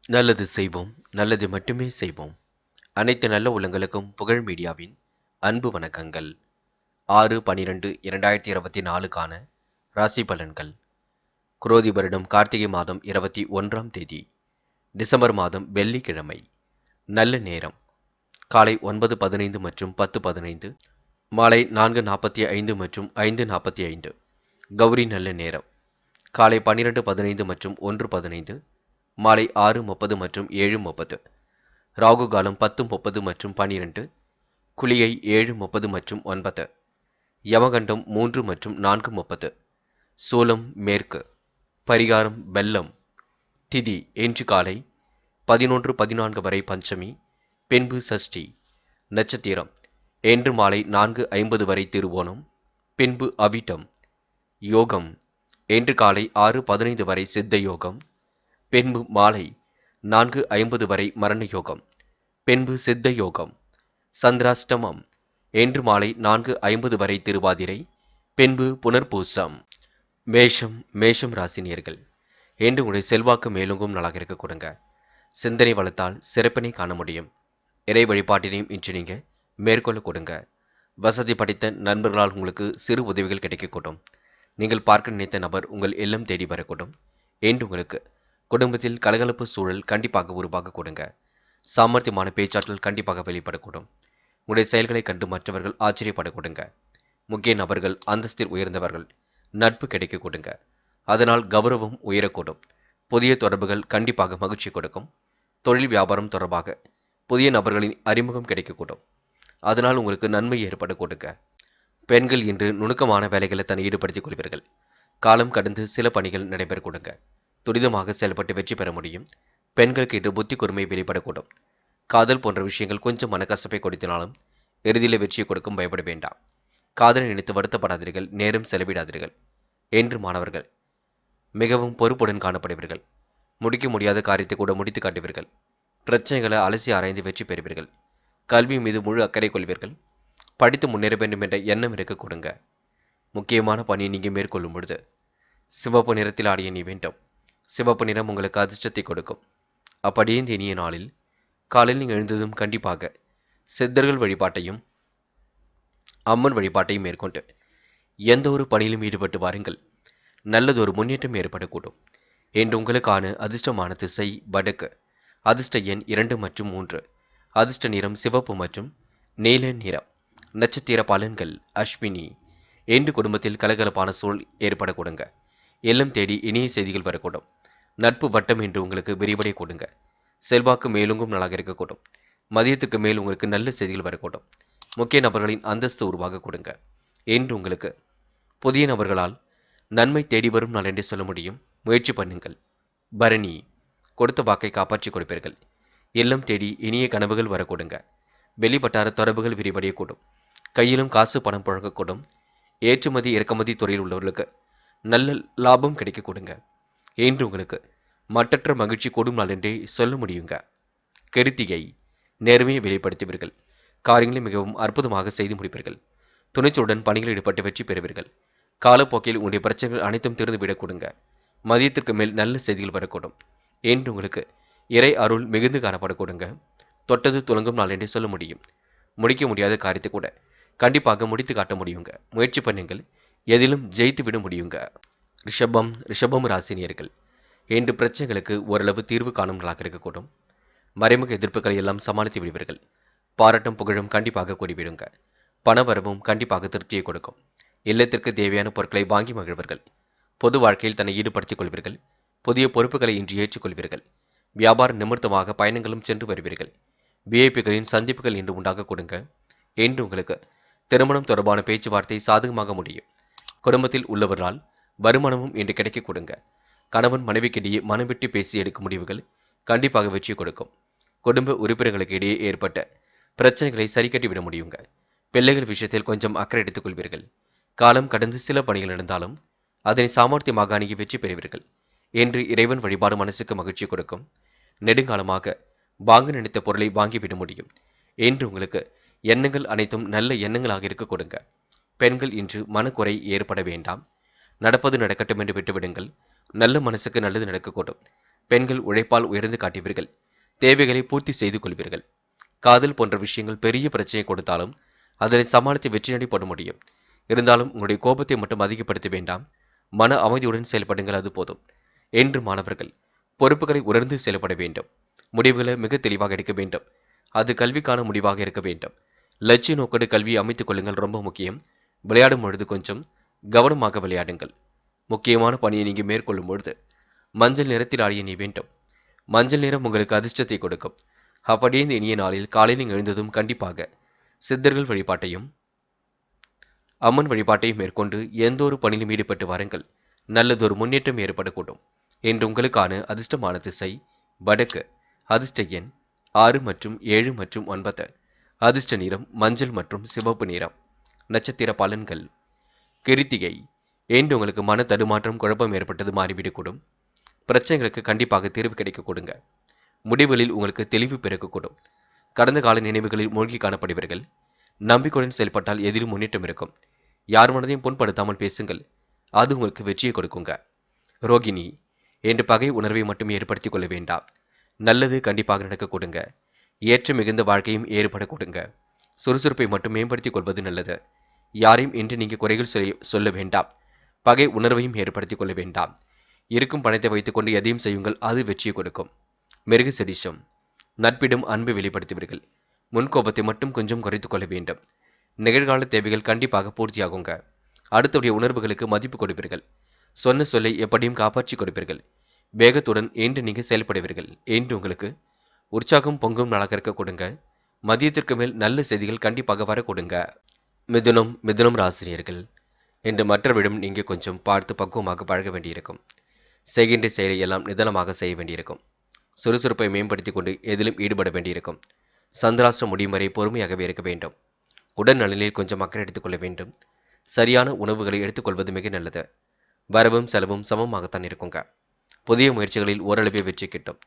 நல்லது செய்வோம், நல்லது மட்டுமே செய்வோம். அனைத்து நல்ல உள்ளங்களுக்கும் புகழ் மீடியாவின் அன்பு வணக்கங்கள். 6/12/2024க்கான ராசி பலன்கள். குரோதி வருடம் கார்த்திகை மாதம் 21ஆம் தேதி, டிசம்பர் மாதம் வெள்ளிக்கிழமை. நல்ல நேரம் காலை 9:15 மற்றும் 10:15, மாலை 4:45 மற்றும் 5:45. கௌரி நல்ல நேரம் காலை 12:15 மற்றும் 1:15, மாலை 6:30 மற்றும் 7:30. ராகு காலம் 10:30 மற்றும் 12, குளிகை 7:30 மற்றும் 9, யமகண்டம் 3 மற்றும் 4:30. சூலம் மேற்கு. பரிகாரம் வெல்லம். திதி இன்று காலை 11:14 வரை பஞ்சமி, பின்பு சஷ்டி. நட்சத்திரம் இன்று மாலை 4:50 வரை திருவோணம், பின்பு அவிட்டம். யோகம் இன்று காலை 6:15 வரை சித்த யோகம், பின்பு மாலை 4:50 வரை மரண யோகம், பின்பு சித்த யோகம். சந்திராஷ்டமம் இன்று மாலை 4:50 வரை திருவாதிரை, பின்பு புனர்பூசம். மேஷம் ராசினியர்கள். இன்று உங்களுடைய செல்வாக்கு மேலோங்கும் நாளாக இருக்க கொடுங்க. சிந்தனை வளர்த்தால் சிறப்பினை காண முடியும். இறை வழிபாட்டினையும் இன்று நீங்க மேற்கொள்ள கொடுங்க. வசதி படைத்த நண்பர்களால் உங்களுக்கு சிறு உதவிகள் கிடைக்கக்கூடும். நீங்கள் பார்க்க நினைத்த நபர் உங்கள் இல்லம் தேடி வரக்கூடும். இன்று உங்களுக்கு குடும்பத்தில் கலகலப்பு சூழல் கண்டிப்பாக உருவாக கொடுங்க. சாமர்த்தியமான பேச்சாற்றல் கண்டிப்பாக வெளிப்படக்கூடும். உங்களுடைய செயல்களை கண்டு மற்றவர்கள் ஆச்சரியப்பட கொடுங்க. முக்கிய நபர்கள், அந்தஸ்தில் உயர்ந்தவர்கள் நட்பு கிடைக்க கொடுங்க. அதனால் கௌரவம் உயரக்கூடும். புதிய தொடர்புகள் கண்டிப்பாக மகிழ்ச்சி கொடுக்கும். தொழில் வியாபாரம் தொடர்பாக புதிய நபர்களின் அறிமுகம் கிடைக்கக்கூடும். அதனால் உங்களுக்கு நன்மை ஏற்பட கொடுங்க. பெண்கள் இன்று நுணுக்கமான வேலைகளை தன்னை ஈடுபடுத்திக் கொள்வீர்கள். காலம் கடந்து சில பணிகள் நடைபெற கொடுங்க. துரிதமாக செயல்பட்டு வெற்றி பெற முடியும். பெண்களுக்கு இன்று புத்தி கூர்மை வெளிப்படக்கூடும். காதல் போன்ற விஷயங்கள் கொஞ்சம் மனக்கசப்பை கொடுத்தினாலும் இறுதியில் வெற்றியை கொடுக்கும். பயப்பட வேண்டாம். காதலை நினைத்து வருத்தப்படாதீர்கள், நேரம் செலவிடாதீர்கள். என்று மாணவர்கள் மிகவும் பொறுப்புடன் காணப்படுவீர்கள். முடிக்க முடியாத காரியத்தை கூட முடித்து காட்டுவீர்கள். பிரச்சனைகளை அலசி ஆராய்ந்து வெற்றி பெறுவீர்கள். கல்வி மீது முழு அக்கறை கொள்வீர்கள். படித்து முன்னேற வேண்டும் என்ற எண்ணம் இருக்க கொடுங்க. முக்கியமான பணியை நீங்கள் மேற்கொள்ளும் பொழுது சிவப்பு நிறத்தில் ஆடிய நீ வேண்டும். சிவப்பு நிறம் உங்களுக்கு அதிர்ஷ்டத்தை கொடுக்கும். அப்படியே இந்த இனிய நாளில் காலையில் நீங்கள் எழுந்ததும் கண்டிப்பாக சித்தர்கள் வழிபாட்டையும் அம்மன் வழிபாட்டையும் மேற்கொண்டு எந்த ஒரு பணியிலும் ஈடுபட்டு வாருங்கள். நல்லதொரு முன்னேற்றம் ஏற்படக்கூடும். இன்று உங்களுக்கான அதிர்ஷ்டமான திசை வடக்கு. அதிர்ஷ்ட எண் 2 மற்றும் 3. அதிர்ஷ்ட நிறம் சிவப்பு மற்றும் நீல நிறம். நட்சத்திர பலன்கள் அஸ்வினி. இன்று குடும்பத்தில் கலகலப்பான சூழல் ஏற்பட கொடுங்க. இல்லம் தேடி இனிய செய்திகள் வரக்கூடும். நட்பு வட்டம் என்று உங்களுக்கு விரிவடை கொடுங்க. செல்வாக்கு மேலோங்கும் நாளாக இருக்கக்கூடும். மதியத்துக்கு மேல் உங்களுக்கு நல்ல செய்திகள் வரக்கூடும். முக்கிய நபர்களின் அந்தஸ்து உருவாக கொடுங்க. இன்று உங்களுக்கு புதிய நபர்களால் நன்மை தேடி வரும் நாள் என்று சொல்ல முடியும். முயற்சி பண்ணுங்கள். பரணி. கொடுத்த வாக்கை காப்பாற்றி கொடுப்பீர்கள். இல்லம் தேடி இனிய கனவுகள் வரக்கூடுங்க. வெளிவட்டார தொடர்புகள் விரிவடையக்கூடும். கையிலும் காசு பணம் புழங்கக்கூடும். ஏற்றுமதி இறக்குமதி துறையில் உள்ளவர்களுக்கு நல்ல லாபம் கிடைக்க கொடுங்க. இன்று உங்களுக்கு மட்டற்ற மகிழ்ச்சி கூடும் நாள் என்றே சொல்ல முடியுங்க. கிருத்திகை. நேர்மையை வெளிப்படுத்துவீர்கள். காரியங்களை மிகவும் அற்புதமாக செய்து முடிப்பீர்கள். துணிச்சலுடன் பணிகளில் ஈடுபட்டு வெற்றி பெறுவீர்கள். காலப்போக்கில் உங்களுடைய பிரச்சனைகள் அனைத்தும் திறந்துவிடக் கொடுங்க. மதியத்திற்கு மேல் நல்ல செய்திகள் வரக்கூடும். இன்று உங்களுக்கு இறை அருள் மிகுந்து காணப்படக்கூடுங்க. தொட்டது துலங்கும் நாள் என்றே சொல்ல முடியும். முடிக்க முடியாத காரியத்தை கூட கண்டிப்பாக முடித்து காட்ட முடியுங்க. முயற்சி பண்ணுங்கள். எதிலும் ஜெயித்து விட முடியுங்க. ரிஷபம் ராசினியர்கள். இன்று பிரச்சனைகளுக்கு ஓரளவு தீர்வு காணும் நாளாக இருக்கக்கூடும். மறைமுக எதிர்ப்புகளை எல்லாம் சமாளித்து விடுவீர்கள். பாராட்டும் புகழும் கண்டிப்பாக கூடிவிடுங்க. பணவரவும் கண்டிப்பாக திருப்தியை கொடுக்கும். இல்லத்திற்கு தேவையான பொருட்களை வாங்கி மகிழ்வர்கள். பொது வாழ்க்கையில் தன்னை ஈடுபடுத்திக் கொள்வீர்கள். புதிய பொறுப்புகளை இன்று ஏற்றுக்கொள்வீர்கள். வியாபார நிமித்தமாக பயணங்களும் சென்று வருவீர்கள். விஐபிகளின் சந்திப்புகள் இன்று உண்டாக கொடுங்க. இன்று உங்களுக்கு திருமணம் தொடர்பான பேச்சுவார்த்தை சாதகமாக முடியும். குடும்பத்தில் உள்ளவர்களால் வருமானமும் இன்று கிடைக்க கொடுங்க. கணவன் மனைவிக்கிடையே மனம் விட்டு பேசி எடுக்கும் முடிவுகள் கண்டிப்பாக வெற்றி கொடுக்கும். குடும்ப உறுப்பினர்களுக்கு இடையே ஏற்பட்ட பிரச்சனைகளை சரி கட்டி விட முடியுங்க. பிள்ளைகள் விஷயத்தில் கொஞ்சம் அக்கறை எடுத்துக் கொள்வீர்கள். காலம் கடந்து சில பணிகள் நடந்தாலும் அதனை சாமர்த்தியமாக அணுகி வெற்றி பெறுவீர்கள். என்று இறைவன் வழிபாடு மனசுக்கு மகிழ்ச்சி கொடுக்கும். நெடுங்காலமாக வாங்க நினைத்த பொருளை வாங்கிவிட முடியும். என்று உங்களுக்கு எண்ணங்கள் அனைத்தும் நல்ல எண்ணங்களாக இருக்க கொடுங்க. பெண்கள் இன்று மனக்குறை ஏற்பட வேண்டாம். நடப்பது நடக்கட்டும் என்று விட்டுவிடுங்கள். நல்ல மனசுக்கு நல்லது நடக்கக்கூடும். பெண்கள் உழைப்பால் உயர்ந்து காட்டுவீர்கள். தேவைகளை பூர்த்தி செய்து கொள்வீர்கள். காதல் போன்ற விஷயங்கள் பெரிய பிரச்சனையை கொடுத்தாலும் அதனை சமாளித்து வெற்றி நடை போட முடியும். இருந்தாலும் உங்களுடைய கோபத்தை மட்டும் அதிகப்படுத்த வேண்டாம். மன அமைதியுடன் செயல்படுங்கள், அது போதும். என்று மாணவர்கள் பொறுப்புகளை உணர்ந்து செயல்பட வேண்டும். முடிவுகளை மிக தெளிவாக எடுக்க வேண்டும். அது கல்விக்கான முடிவாக இருக்க வேண்டும். லட்சிய நோக்கோடு கல்வியை அமைத்துக் கொள்ளுங்கள், ரொம்ப முக்கியம். விளையாடும் பொழுது கொஞ்சம் கவனமாக விளையாடுங்கள். முக்கியமான பணியை நீங்க மேற்கொள்ளும் பொழுது மஞ்சள் நிறத்தில் ஆடிய நீ வேண்டும். மஞ்சள் நிறம் உங்களுக்கு அதிர்ஷ்டத்தை கொடுக்கும். அப்படியே இந்த இனிய நாளில் காலையில் எழுந்ததும் கண்டிப்பாக சித்தர்கள் வழிபாட்டையும் அம்மன் வழிபாட்டையும் மேற்கொண்டு எந்த ஒரு பணியிலும் ஈடுபட்டு வாருங்கள். நல்லதொரு முன்னேற்றம் ஏற்படக்கூடும். என்று உங்களுக்கான அதிர்ஷ்டமான திசை வடக்கு. அதிர்ஷ்ட எண் 6 மற்றும் 7 மற்றும் 9. அதிர்ஷ்ட நிறம் மஞ்சள் மற்றும் சிவப்பு நிறம். நட்சத்திர பலன்கள். கிருத்திகை. என்று உங்களுக்கு மன தடுமாற்றம் குழப்பம் ஏற்பட்டது மாறிவிடக்கூடும். பிரச்சனைகளுக்கு கண்டிப்பாக தீர்வு கிடைக்க கொடுங்க. முடிவுகளில் உங்களுக்கு தெளிவு பிறக்கக்கூடும். கடந்த கால நினைவுகளில் மூழ்கி காணப்படுவீர்கள். நம்பிக்கையுடன் செயல்பட்டால் எதிலும் முன்னேற்றம் இருக்கும். யார் மனதையும் புண்படுத்தாமல் பேசுங்கள், அது உங்களுக்கு வெற்றியை கொடுக்குங்க. ரோகிணி. என்று பகை உணர்வை மட்டும் ஏற்படுத்திக் கொள்ள வேண்டாம். நல்லது கண்டிப்பாக நடக்க கொடுங்க. ஏற்ற மிகுந்த வாழ்க்கையும் ஏற்பட கொடுங்க. சுறுசுறுப்பை மட்டும் மேம்படுத்திக் கொள்வது நல்லது. யாரையும் இன்று நீங்க குறைகள் சொல்ல வேண்டாம். பகை உணர்வையும் ஏற்படுத்திக் கொள்ள வேண்டாம். இருக்கும் பணத்தை வைத்துக்கொண்டு எதையும் செய்யுங்கள், அது வெற்றியை கொடுக்கும். மிருக சதீஷம். நட்பிடம் அன்பை வெளிப்படுத்துவீர்கள். முன்கோபத்தை மட்டும் கொஞ்சம் குறைத்துக் கொள்ள வேண்டும். நிகழ்கால தேவைகள் கண்டிப்பாக பூர்த்தியாகுங்க. அடுத்தவருடைய உணர்வுகளுக்கு மதிப்பு கொடுப்பீர்கள். சொன்ன சொல்லை எப்படியும் காப்பாற்றி கொடுப்பீர்கள். வேகத்துடன் என்று நீங்க செயல்படுவீர்கள். என்று உங்களுக்கு உற்சாகம் பொங்கும் நாளாக இருக்க கொடுங்க. மதியத்திற்கு மேல் நல்ல செய்திகள் கண்டிப்பாக வர கொடுங்க. மிதுனம் ராசினியர்கள். என்று மற்றவரிடம் நீங்க கொஞ்சம் பார்த்து பக்குவமாக பழக வேண்டியிருக்கும். செய்கின்ற செயலை எல்லாம் நிதானமாக செய்ய வேண்டியிருக்கும். சுறுசுறுப்பை மேம்படுத்திக் கொண்டு எதிலும் ஈடுபட வேண்டியிருக்கும். சந்திராஷ்டிரம் முடியும் வரை பொறுமையாகவே இருக்க வேண்டும். உடல் நலனில் கொஞ்சம் அக்கறை எடுத்துக்கொள்ள வேண்டும். சரியான உணவுகளை எடுத்துக்கொள்வது மிக நல்லது. வரவும் செலவும் சமமாகத்தான் இருக்குங்க. புதிய முயற்சிகளில் ஓரளவே வெற்றி கிட்டும்.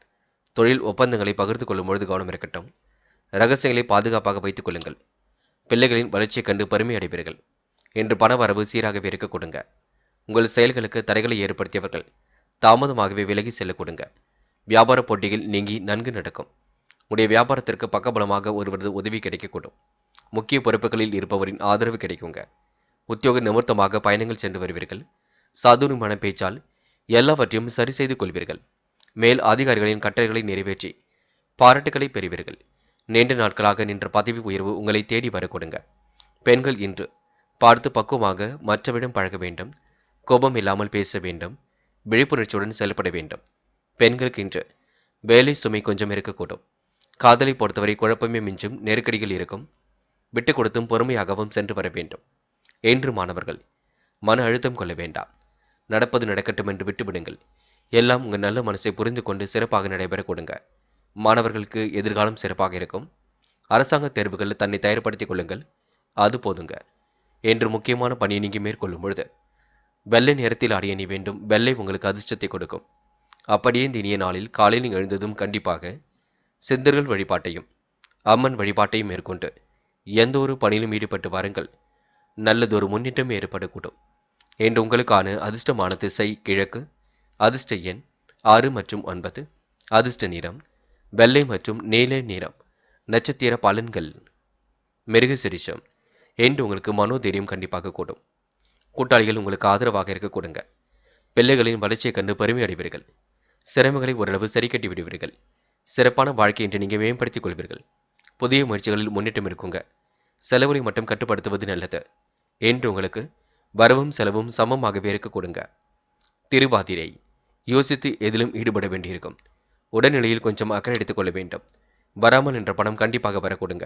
தொழில் ஒப்பந்தங்களை பகிர்ந்து கொள்ளும் பொழுது கவனம் இருக்கட்டும். ரகசியங்களை பாதுகாப்பாக வைத்துக் கொள்ளுங்கள். பிள்ளைகளின் வளர்ச்சியை கண்டு பெருமை அடைவீர்கள். இன்று பண வரவு சீராகவே இருக்க கொடுங்க. உங்கள் செயல்களுக்கு தடைகளை ஏற்படுத்தியவர்கள் தாமதமாகவே விலகி செல்ல கொடுங்க. வியாபார போட்டிகள் நீங்கி நன்கு நடக்கும். உடைய வியாபாரத்திற்கு பக்கபலமாக ஒருவரது உதவி கிடைக்கக்கூடும். முக்கிய பொறுப்புகளில் இருப்பவரின் ஆதரவு கிடைக்குங்க. உத்தியோக நிமித்தமாக பயணங்கள் சென்று வருவீர்கள். சாதுரியமான பேச்சால் எல்லாவற்றையும் சரி செய்து கொள்வீர்கள். மேல் அதிகாரிகளின் கட்டளைகளை நிறைவேற்றி பாராட்டுகளை பெறுவீர்கள். நீண்ட நாட்களாக நின்ற பதவி உயர்வு உங்களை தேடி வர கொடுங்க. பெண்கள் இன்று பார்த்து பக்குவமாக மற்றவரிடம் பழக வேண்டும். கோபம் இல்லாமல் பேச வேண்டும். விழிப்புணர்ச்சியுடன் செயல்பட வேண்டும். பெண்களுக்கு இன்று வேலை சுமை கொஞ்சம் இருக்கக்கூடும். காதலை பொறுத்தவரை குழப்பமே மிஞ்சும் நெருக்கடிகள் இருக்கும். விட்டு கொடுத்தும் பொறுமையாகவும் சென்று வர வேண்டும். என்று மாணவர்கள் மன அழுத்தம் கொள்ள வேண்டாம். நடப்பது நடக்கட்டும் என்று விட்டுவிடுங்கள். எல்லாம் உங்கள் நல்ல மனசை புரிந்து கொண்டு சிறப்பாக நடைபெற கொடுங்க. மாணவர்களுக்கு எதிர்காலம் சிறப்பாக இருக்கும். அரசாங்க தேர்வுகள் தன்னை தயார்படுத்திக் கொள்ளுங்கள், அது போதுங்க. என்று முக்கியமான பணியை நீங்க மேற்கொள்ளும் பொழுது வெள்ளை நிறத்தில் ஆடிய நீ வேண்டும். வெள்ளை உங்களுக்கு அதிர்ஷ்டத்தை கொடுக்கும். அப்படியே இந்த இனிய நாளில் காலையில் எழுந்ததும் கண்டிப்பாக சித்தர்கள் வழிபாட்டையும் அம்மன் வழிபாட்டையும் மேற்கொண்டு எந்த ஒரு பணியிலும் ஈடுபட்டு வாருங்கள். நல்லதொரு முன்னேற்றம் ஏற்படக்கூடும். என்று உங்களுக்கான அதிர்ஷ்டமான திசை கிழக்கு. அதிர்ஷ்ட எண் 6 மற்றும் 9. அதிர்ஷ்ட நிறம் வெள்ளை மற்றும் நீல நிறம். நட்சத்திர பலன்கள். மிருக சிரிஷம். என்று உங்களுக்கு மனோதைரியம் கண்டிப்பாக கூடும். கூட்டாளிகள் உங்களுக்கு ஆதரவாக இருக்க கொடுங்க. பிள்ளைகளின் வளர்ச்சியை கண்டு பெருமை அடைவீர்கள். சிரமங்களை ஓரளவு சரி கட்டி விடுவீர்கள். சிறப்பான வாழ்க்கை என்று நீங்கள் மேம்படுத்திக் கொள்வீர்கள். புதிய முயற்சிகளில் முன்னேற்றம் இருக்குங்க. செலவுகளை மட்டும் கட்டுப்படுத்துவது நல்லது. என்று உங்களுக்கு வரவும் செலவும் சமமாகவே இருக்க கொடுங்க. திருவாதிரை. யோசித்து எதிலும் ஈடுபட வேண்டியிருக்கும். உடல்நிலையில் கொஞ்சம் அக்கறை எடுத்துக் கொள்ள வேண்டும். வராமல் என்ற பணம் கண்டிப்பாக வர கொடுங்க.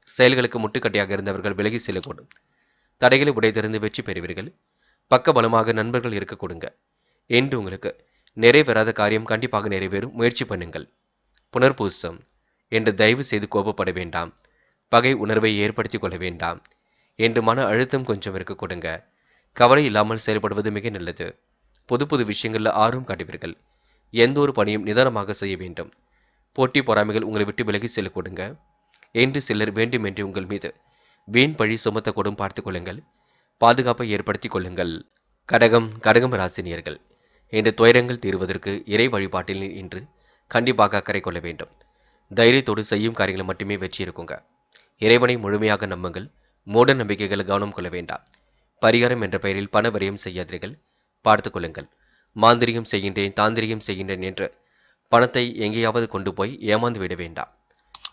செயல்களுக்கு முட்டுக்கட்டையாக இருந்தவர்கள் விலகி செல்லக்கூடும். தடைகளை உடைத்திருந்து வெற்றி பெறுவீர்கள். பக்க பலமாக நண்பர்கள் இருக்க கொடுங்க. என்று உங்களுக்கு நிறைவேறாத காரியம் கண்டிப்பாக நிறைவேறும், முயற்சி பண்ணுங்கள். புனர்பூசம். என்று தயவு செய்து கோபப்பட வேண்டாம். பகை உணர்வை ஏற்படுத்திக் கொள்ள வேண்டாம். என்று மன அழுத்தம் கொஞ்சம் இருக்க கொடுங்க. கவலை இல்லாமல் செயல்படுவது மிக நல்லது. புது புது விஷயங்களில் ஆர்வம் காட்டுவீர்கள். எந்த ஒரு பணியும் நிதானமாக செய்ய வேண்டும். போட்டி பொறாமைகள் உங்களை விட்டு விலகி செல்ல கொடுங்க. என்று சிலர் வேண்டுமென்று உங்கள் மீது வீண் பழி சுமத்தக்கூடும், பார்த்துக் கொள்ளுங்கள். பாதுகாப்பை ஏற்படுத்திக் கொள்ளுங்கள். கடகம் ராசினியர்கள். இன்று துயரங்கள் தீர்வதற்கு இறை வழிபாட்டில் இன்று கண்டிப்பாக அக்கறை கொள்ள வேண்டும். தைரியத்தோடு செய்யும் காரியங்களை மட்டுமே வெற்றி இருக்குங்க. இறைவனை முழுமையாக நம்புங்கள். மூட நம்பிக்கைகளை கவனம் கொள்ள வேண்டாம். பரிகாரம் என்ற பெயரில் பண விரயம் செய்யாதீர்கள். பார்த்துக் கொள்ளுங்கள். மாந்திரிகம் செய்கின்றேன், தாந்திரிகம் செய்கின்றேன் என்று பணத்தை எங்கேயாவது கொண்டு போய் ஏமாந்து விட வேண்டாம்.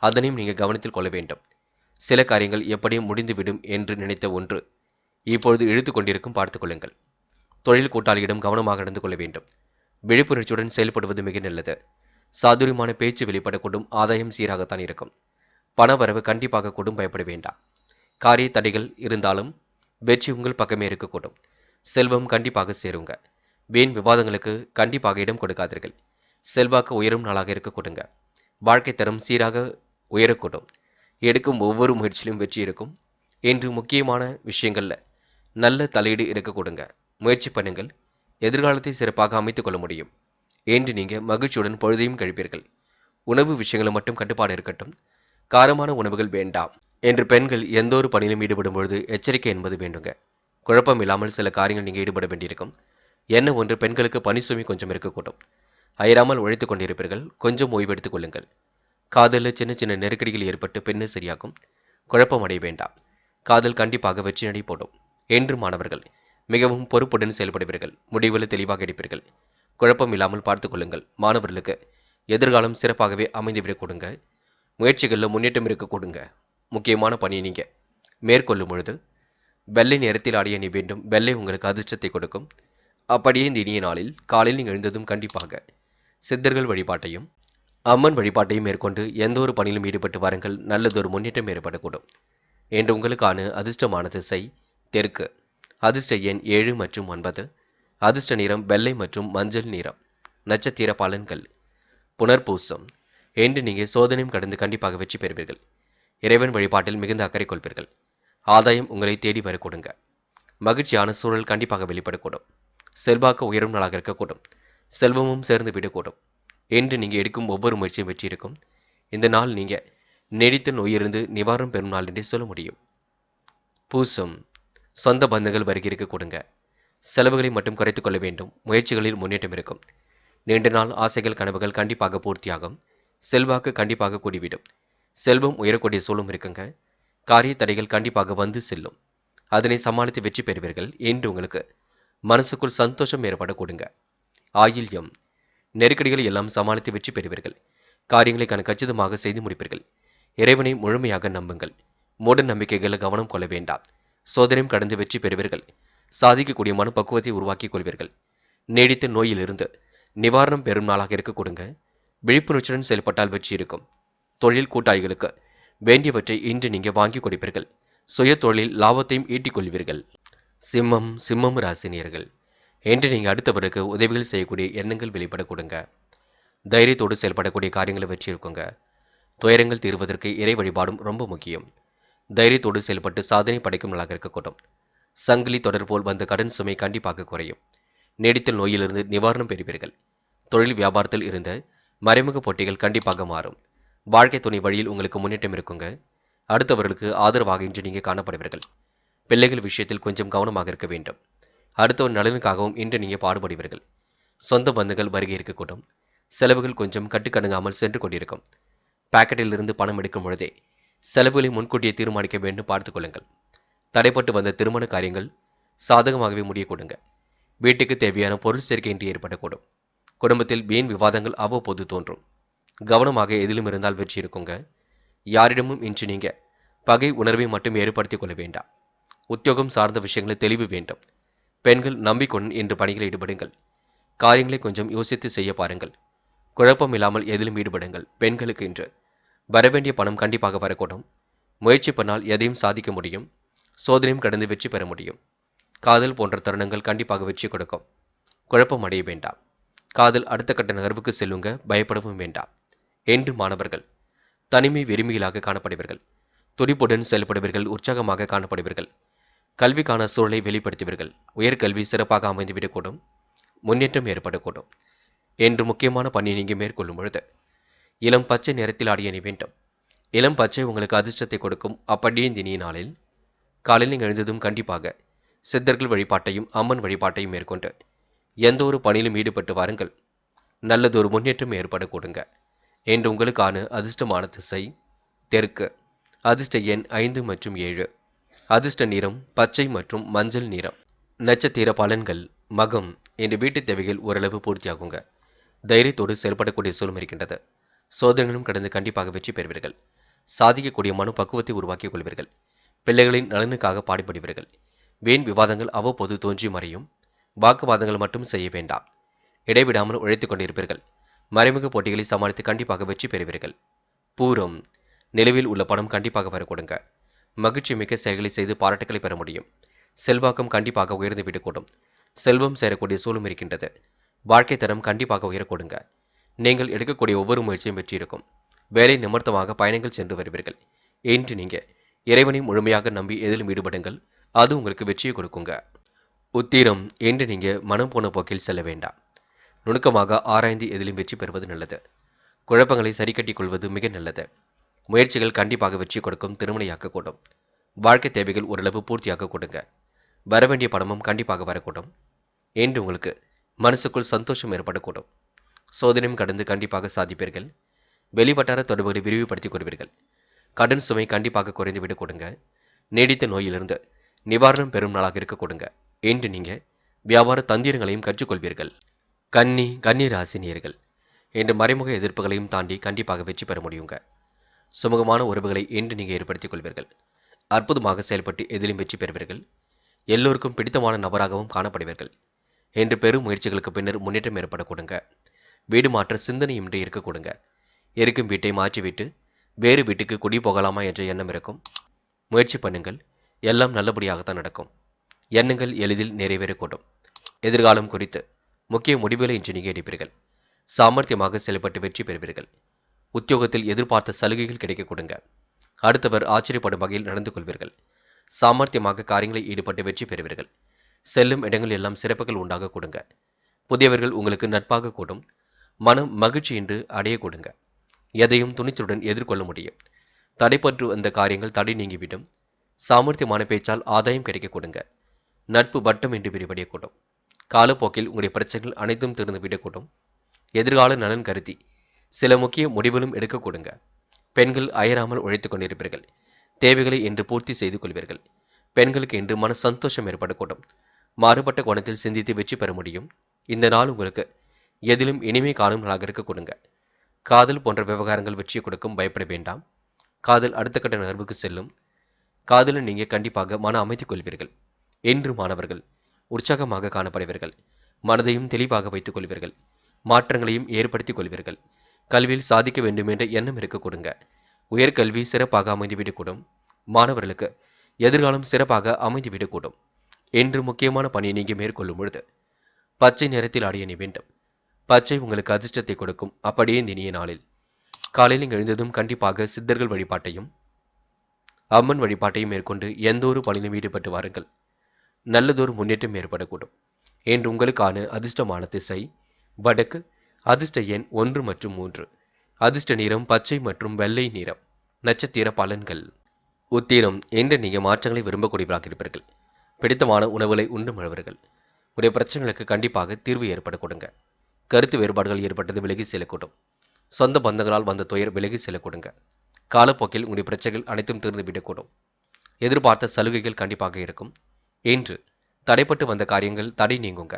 அதனையும் நீங்கள் கவனத்தில் கொள்ள வேண்டும். சில காரியங்கள் எப்படியும் முடிந்துவிடும் என்று நினைத்த ஒன்று இப்பொழுது இழுத்து கொண்டிருக்கும். பார்த்துக் கொள்ளுங்கள். தொழில் கூட்டாளியிடம் கவனமாக நடந்து கொள்ள வேண்டும். விழிப்புணர்ச்சியுடன் செயல்படுவது மிக நல்லது. சாதுரியமான பேச்சு வெளிப்படக்கூடும். ஆதாயம் சீராகத்தான் இருக்கும். பணவரவு கண்டிப்பாக கூடும். பயப்பட வேண்டாம். காரிய தடைகள் இருந்தாலும் வெற்றி உங்கள் பக்கமே இருக்கக்கூடும். செல்வம் கண்டிப்பாக சேருங்க. வீண் விவாதங்களுக்கு கண்டிப்பாக இடம் கொடுக்காதீர்கள். செல்வாக்கு உயரும் நாளாக இருக்க கொடுங்க. வாழ்க்கை தரம் சீராக உயரக்கூடும். எடுக்கும் ஒவ்வொரு முயற்சியிலும் வெற்றி இருக்கும். இன்று முக்கியமான விஷயங்கள்ல நல்ல தலையீடு இருக்க கொடுங்க. முயற்சி பண்ணுங்கள். எதிர்காலத்தை சிறப்பாக அமைத்துக் கொள்ள முடியும். இன்று நீங்க மகிழ்ச்சியுடன் பொழுதையும் கழிப்பீர்கள். உணவு விஷயங்களும் மட்டும் கட்டுப்பாடு இருக்கட்டும். காரமான உணவுகள் வேண்டாம் என்று பெண்கள் எந்த ஒரு பணியிலும் ஈடுபடும் பொழுது எச்சரிக்கை என்பது வேண்டுங்க. குழப்பம் இல்லாமல் சில காரியங்கள் நீங்க ஈடுபட வேண்டியிருக்கும். என்ன ஒன்று, பெண்களுக்கு பணி சுமை கொஞ்சம் இருக்கக்கூடும். அயராமல் உழைத்துக் கொண்டிருப்பீர்கள். கொஞ்சம் ஓய்வெடுத்துக் கொள்ளுங்கள். காதலில் சின்ன சின்ன நெருக்கடிகள் ஏற்பட்டு பெண்ணு சரியாகும். குழப்பம் அடைய வேண்டாம். காதல் கண்டிப்பாக வெற்றி நடை போடும். என்று மாணவர்கள் மிகவும் பொறுப்புடன் செயல்படுவீர்கள். முடிவில் தெளிவாக எடுப்பீர்கள். குழப்பம் இல்லாமல் பார்த்துக் கொள்ளுங்கள். மாணவர்களுக்கு எதிர்காலம் சிறப்பாகவே அமைந்துவிடக் கொடுங்க. முயற்சிகளில் முன்னேற்றம் இருக்க கொடுங்க. முக்கியமான பணியை நீங்க மேற்கொள்ளும் பொழுது வெள்ளை நிறத்தில் ஆடிய நீ வேண்டும். வெள்ளை உங்களுக்கு அதிர்ஷ்டத்தை கொடுக்கும். அப்படியே இந்த இனிய நாளில் காலையில் நீங்கள் எழுந்ததும் கண்டிப்பாக சித்தர்கள் வழிபாட்டையும் அம்மன் வழிபாட்டையும் மேற்கொண்டு எந்த ஒரு பணியிலும் ஈடுபட்டு வாருங்கள். நல்லதொரு முன்னேற்றம் ஏற்படக்கூடும். என்று உங்களுக்கான அதிர்ஷ்டமான திசை தெற்கு. அதிர்ஷ்ட எண் 7 மற்றும் 9. அதிர்ஷ்ட நிறம் வெள்ளை மற்றும் மஞ்சள் நிறம். நட்சத்திர பலன்கள். புனர்பூசம். என்று நீங்கள் சோதனையும் கடந்து கண்டிப்பாக வெற்றி பெறுவீர்கள். இறைவன் வழிபாட்டில் மிகுந்த அக்கறை கொள்வீர்கள். ஆதாயம் உங்களை தேடி வரக்கூடுங்க. மகிழ்ச்சியான சூழல் கண்டிப்பாக வெளிப்படக்கூடும். செல்வாக்கு உயரும் நாளாக இருக்கக்கூடும். செல்வமும் சேர்ந்து விடக்கூடும். என்று நீங்கள் எடுக்கும் ஒவ்வொரு முயற்சியும் வெற்றி இருக்கும். இந்த நாள் நீங்கள் நீடித்த நோயிலிருந்து நிவாரணம் பெறும் நாள் என்றே சொல்ல முடியும். பூசம். சொந்த பந்தங்கள் வருகை இருக்க கொடுங்க. செலவுகளை மட்டும் குறைத்துக் கொள்ள வேண்டும். முயற்சிகளில் முன்னேற்றம் இருக்கும். நீண்ட நாள் ஆசைகள் கனவுகள் கண்டிப்பாக பூர்த்தியாகும். செல்வாக்கு கண்டிப்பாக கூடிவிடும். செல்வம் உயரக்கூடிய சூழலும் இருக்குங்க. காரிய தடைகள் கண்டிப்பாக வந்து செல்லும். அதனை சமாளித்து வெற்றி பெறுவீர்கள். என்று உங்களுக்கு மனசுக்குள் சந்தோஷம் ஏற்பட கொடுங்க. ஆயில்யம். நெருக்கடிகளை எல்லாம் சமாளித்து வெற்றி பெறுவீர்கள். காரியங்களை கச்சிதமாக செய்து முடிப்பீர்கள். இறைவனை முழுமையாக நம்புங்கள். மூட நம்பிக்கைகளை கவனம் கொள்ள வேண்டாம். சோதனையும் கடந்து வெற்றி பெறுவீர்கள். சாதிக்கக்கூடிய மனப்பக்குவத்தை உருவாக்கிக் கொள்வீர்கள். நீடித்த நோயிலிருந்து நிவாரணம் பெறும் நாளாக இருக்க கொடுங்க. விழிப்புணர்ச்சியுடன் செயல்பட்டால் வெற்றி இருக்கும். தொழில் கூட்டாளிகளுக்கு வேண்டியவற்றை இன்று நீங்க வாங்கி கொடுப்பீர்கள். சுய தொழில் லாபத்தையும் ஈட்டிக் கொள்வீர்கள். சிம்மம் ராசினியர்கள். என்று நீங்க அடுத்தவருக்கு உதவிகள் செய்யக்கூடிய எண்ணங்கள் வெளிப்பட கொடுங்க. தைரியத்தோடு செயல்படக்கூடிய காரியங்களை வெற்றி இருக்குங்க. துயரங்கள் தீர்வதற்கு இறை வழிபாடும் ரொம்ப முக்கியம். தைரியத்தோடு செயல்பட்டு சாதனை படைக்கும் நாளாக இருக்கக்கூடும். சங்கிலி தொடர் போல் வந்த கடன் சுமை கண்டிப்பாக குறையும். நீடித்த நோயிலிருந்து நிவாரணம் பெறுவீர்கள். தொழில் வியாபாரத்தில் இருந்த மறைமுக போட்டிகள் கண்டிப்பாக மாறும். வாழ்க்கை துணை வழியில் உங்களுக்கு முன்னேற்றம் இருக்குங்க. அடுத்தவர்களுக்கு ஆதரவாக இன்று நீங்க காணப்படுவீர்கள். பிள்ளைகள் விஷயத்தில் கொஞ்சம் கவனமாக இருக்க வேண்டும். அடுத்தவர் நலனுக்காகவும் இன்று நீங்க பாடுபடுவீர்கள். சொந்த பந்துகள் வருகை இருக்கக்கூடும். செலவுகள் கொஞ்சம் கட்டுக்கணுங்காமல் சென்று கொண்டிருக்கும். பாக்கெட்டில் இருந்து பணம் எடுக்கும் பொழுதே செலவுகளை முன்கூட்டியே தீர்மானிக்க வேண்டும். பார்த்துக் கொள்ளுங்கள். தடைப்பட்டு வந்த திருமண காரியங்கள் சாதகமாகவே முடிய கொடுங்க. வீட்டுக்கு தேவையான பொருள் சேர்க்கை இன்றி ஏற்படக்கூடும். குடும்பத்தில் வீண் விவாதங்கள் அவ்வப்போது தோன்றும். கவனமாக எதிலும் இருந்தால் வெற்றி இருக்குங்க. யாரிடமும் இன்று நீங்க பகை உணர்வை மட்டும் ஏற்படுத்திக் கொள்ள வேண்டாம். உத்தியோகம் சார்ந்த விஷயங்களை தெளிவு வேண்டும். பெண்கள் நம்பிக்கொண்டு இன்று பணிகளை ஈடுபடுங்கள். காரியங்களை கொஞ்சம் யோசித்து செய்ய பாருங்கள். குழப்பம் இல்லாமல் எதிலும் ஈடுபடுங்கள். பெண்களுக்கு இன்று வரவேண்டிய பணம் கண்டிப்பாக வரக்கூடும். முயற்சி பண்ணால் எதையும் சாதிக்க முடியும். சோதனையும் கடந்து வெற்றி பெற முடியும். காதல் போன்ற தருணங்கள் கண்டிப்பாக வெற்றி கொடுக்கும். குழப்பம் அடைய வேண்டாம். காதல் அடுத்த கட்ட நகர்வுக்கு செல்லுங்க. பயப்படவும் வேண்டாம். என்று மாணவர்கள் தனிமை விரும்பிகளாக காணப்படுவீர்கள். துடிப்புடன் செயல்படுவீர்கள். உற்சாகமாக காணப்படுவீர்கள். கல்விக்கான சூழலை வெளிப்படுத்துவீர்கள். உயர்கல்வி சிறப்பாக அமைந்துவிடக்கூடும். முன்னேற்றம் ஏற்படக்கூடும். என்று முக்கியமான பணியை நீங்கள் மேற்கொள்ளும் பொழுது இளம் பச்சை நிறத்தில் ஆடிய அணி வேண்டும். இளம் பச்சை உங்களுக்கு அதிர்ஷ்டத்தை கொடுக்கும். அப்படியே இந்த இனிய நாளில் காலையில் நீங்கள் எழுந்ததும் கண்டிப்பாக சித்தர்கள் வழிபாட்டையும் அம்மன் வழிபாட்டையும் மேற்கொண்டு எந்த ஒரு பணியிலும் ஈடுபட்டு வாருங்கள். நல்லதொரு முன்னேற்றம் ஏற்படக்கூடுங்க. இன்று உங்களுக்கான அதிர்ஷ்டமான திசை தெற்கு. அதிர்ஷ்ட எண் 5 மற்றும் 7. அதிர்ஷ்ட நிறம் பச்சை மற்றும் மஞ்சள் நிறம். நட்சத்திர பலன்கள். மகம். இன்று வீட்டு தேவைகள் ஓரளவு பூர்த்தியாகுங்க. தைரியத்தோடு செயல்படக்கூடிய சூழல் இருக்கின்றது. சோதனைகளும் கடந்து கண்டிப்பாக வெற்றி பெறுவீர்கள். சாதிக்கக்கூடிய மனப்பக்குவத்தை உருவாக்கிக் கொள்வீர்கள். பிள்ளைகளின் நலனுக்காக பாடுபடுவீர்கள். வீண் விவாதங்கள் அவ்வப்போது தோன்றி மறையும். வாக்குவாதங்கள் மட்டும் செய்ய வேண்டாம். இடைவிடாமல் உழைத்துக் கொண்டிருப்பீர்கள். மறைமுக போட்டிகளை சமாளித்து கண்டிப்பாக வெற்றி பெறுவீர்கள். பூரம். நிலவில் உள்ள பணம் கண்டிப்பாக வரக்கூடுங்க. மகிழ்ச்சி மிக்க செயல்களை செய்து பாராட்டுகளை பெற முடியும். செல்வாக்கம் கண்டிப்பாக உயர்ந்து விடக்கூடும். செல்வம் சேரக்கூடிய சூழலும் இருக்கின்றது. வாழ்க்கை தரம் கண்டிப்பாக உயரக்கூடுங்க. நீங்கள் எடுக்கக்கூடிய ஒவ்வொரு முயற்சியும் வெற்றி இருக்கும். வேலை நிமித்தமாக பயணங்கள் சென்று வருவீர்கள். இன்று நீங்க இறைவனை முழுமையாக நம்பி எதிலும் ஈடுபடுங்கள். அது உங்களுக்கு வெற்றியை கொடுக்குங்க. உத்திரம். இன்று நீங்க மனம் போன போக்கில் செல்ல வேண்டாம். நுணுக்கமாக ஆராய்ந்து எதிலும் வெற்றி பெறுவது நல்லது. குழப்பங்களை சரிக்கட்டிக் கொள்வது மிக நல்லது. முயற்சிகள் கண்டிப்பாக வெற்றி கொடுக்கும். திருமணையாக்க கூடும். வாழ்க்கை தேவைகள் ஓரளவு பூர்த்தியாக கொடுங்க. வரவேண்டிய பணமும் கண்டிப்பாக வரக்கூடும். இன்று உங்களுக்கு மனசுக்குள் சந்தோஷம் ஏற்படக்கூடும். சோதனையும் கடந்து கண்டிப்பாக சாதிப்பீர்கள். வெளிவட்டார தொடர்புகளை விரிவுபடுத்திக் கொள்வீர்கள். கடன் சுமை கண்டிப்பாக குறைந்து விட கொடுங்க. நீடித்த நோயிலிருந்து நிவாரணம் பெறும் நாளாக இருக்க கொடுங்க. இன்று நீங்க வியாபார தந்திரங்களையும் கற்றுக்கொள்வீர்கள். கன்னி ராசினியர்கள். இன்று மறைமுக எதிர்ப்புகளையும் தாண்டி கண்டிப்பாக வெற்றி பெற முடியுங்க. சுமூகமான உறவுகளை இன்று நீங்க ஏற்படுத்திக் கொள்வீர்கள். அற்புதமாக செயல்பட்டு எதிலும் வெற்றி பெறுவீர்கள். எல்லோருக்கும் பிடித்தமான நபராகவும் காணப்படுவீர்கள். இன்று பெரும் முயற்சிகளுக்கு பின்னர் முன்னேற்றம் ஏற்பட கொடுங்க. வீடு மாற்ற சிந்தனை இன்றி இருக்க கொடுங்க. இருக்கும் வீட்டை மாற்றிவிட்டு வேறு வீட்டுக்கு குடி போகலாமா என்ற எண்ணம் இருக்கும். முயற்சி பண்ணுங்கள். எல்லாம் நல்லபடியாகத்தான் நடக்கும். எண்ணங்கள் எளிதில் நிறைவேறக்கூடும். எதிர்காலம் குறித்து முக்கிய முடிவுகளை இன்று நீங்க எடுப்பீர்கள். சாமர்த்தியமாக செயல்பட்டு வெற்றி பெறுவீர்கள். உத்தியோகத்தில் எதிர்பார்த்த சலுகைகள் கிடைக்க கொடுங்க. அடுத்தவர் ஆச்சரியப்படும் வகையில் நடந்து கொள்வீர்கள். சாமர்த்தியமாக காரியங்களை ஈடுபட்டு வெற்றி பெறுவீர்கள். செல்லும் இடங்கள் எல்லாம் சிறப்புகள் உண்டாக கொடுங்க. புதியவர்கள் உங்களுக்கு நட்பாக கூடும். மனம் மகிழ்ச்சியின்றி அடைய கொடுங்க. எதையும் துணிச்சலுடன் எதிர்கொள்ள முடியும். தடைப்பட்டு வந்த காரியங்கள் தடை நீங்கிவிடும். சாமர்த்தியமான பேச்சால் ஆதாயம் கிடைக்க கொடுங்க. நட்பு வட்டம் என்று விரிவடையக்கூடும். காலப்போக்கில் உங்களுடைய பிரச்சனைகள் அனைத்தும் திறந்து விடக்கூடும். எதிர்கால நலன் கருதி சில முக்கிய முடிவுகளும் எடுக்க கொடுங்க. பெண்கள் அயராமல் உழைத்துக் கொண்டிருப்பீர்கள். தேவைகளை இன்று பூர்த்தி செய்து கொள்வீர்கள். பெண்களுக்கு இன்று மன சந்தோஷம் ஏற்படக்கூடும். மாறுபட்ட கோணத்தில் சிந்தித்து வெற்றி பெற முடியும். இந்த நாள் உங்களுக்கு எதிலும் இனிமை காணும் நாளாக இருக்க கொடுங்க. காதல் போன்ற விவகாரங்கள் வெற்றியை கொடுக்கும். பயப்பட வேண்டாம். காதல் அடுத்த கட்ட நகர்வுக்கு செல்லும். காதலில் நீங்க கண்டிப்பாக மன அமைதி கொள்வீர்கள். இன்று மாணவர்கள் உற்சாகமாக காணப்படுவீர்கள். மனதையும் தெளிவாக வைத்துக் கொள்வீர்கள். மாற்றங்களையும் ஏற்படுத்திக் கொள்வீர்கள். கல்வியில் சாதிக்க வேண்டும் என்ற எண்ணம் இருக்க கொடுங்க. உயர்கல்வி சிறப்பாக அமைந்துவிடக்கூடும். மாணவர்களுக்கு எதிர்காலம் சிறப்பாக அமைந்துவிடக்கூடும். இன்று முக்கியமான பணியை நீங்க மேற்கொள்ளும் பொழுது பச்சை நிறத்தில் அடைய வேண்டும். பச்சை உங்களுக்கு அதிர்ஷ்டத்தை கொடுக்கும். அப்படியே இந்த இனிய நாளில் காலையில் எழுந்ததும் கண்டிப்பாக சித்தர்கள் வழிபாட்டையும் அம்மன் வழிபாட்டையும் மேற்கொண்டு எந்த ஒரு பணியிலும் ஈடுபட்டு வாருங்கள். நல்லதொரு முன்னேற்றம் ஏற்படக்கூடும். இன்று உங்களுக்கான அதிர்ஷ்டமான திசை வடக்கு. அதிர்ஷ்ட எண் 1 மற்றும் 3. அதிர்ஷ்ட நிறம் பச்சை மற்றும் வெள்ளை நிறம். நட்சத்திர பலன்கள். உத்திரம். இன்று நீங்க மாற்றங்களை விரும்பக்கூடியவராக இருப்பீர்கள். பிடித்தமான உணவுகளை உண்டு மழவர்கள். உடைய பிரச்சனைகளுக்கு கண்டிப்பாக தீர்வு ஏற்பட கொடுங்க. கருத்து வேறுபாடுகள் ஏற்பட்டது விலகி செல்லக்கூடும். சொந்த பந்தங்களால் வந்த துயர் விலகி செல்லக்கூடுங்க. காலப்போக்கில் உங்களுடைய பிரச்சனைகள் அனைத்தும் தீர்ந்து விடக்கூடும். எதிர்பார்த்த சலுகைகள் கண்டிப்பாக இருக்கும். இன்று தடைப்பட்டு வந்த காரியங்கள் தடை நீங்குங்க.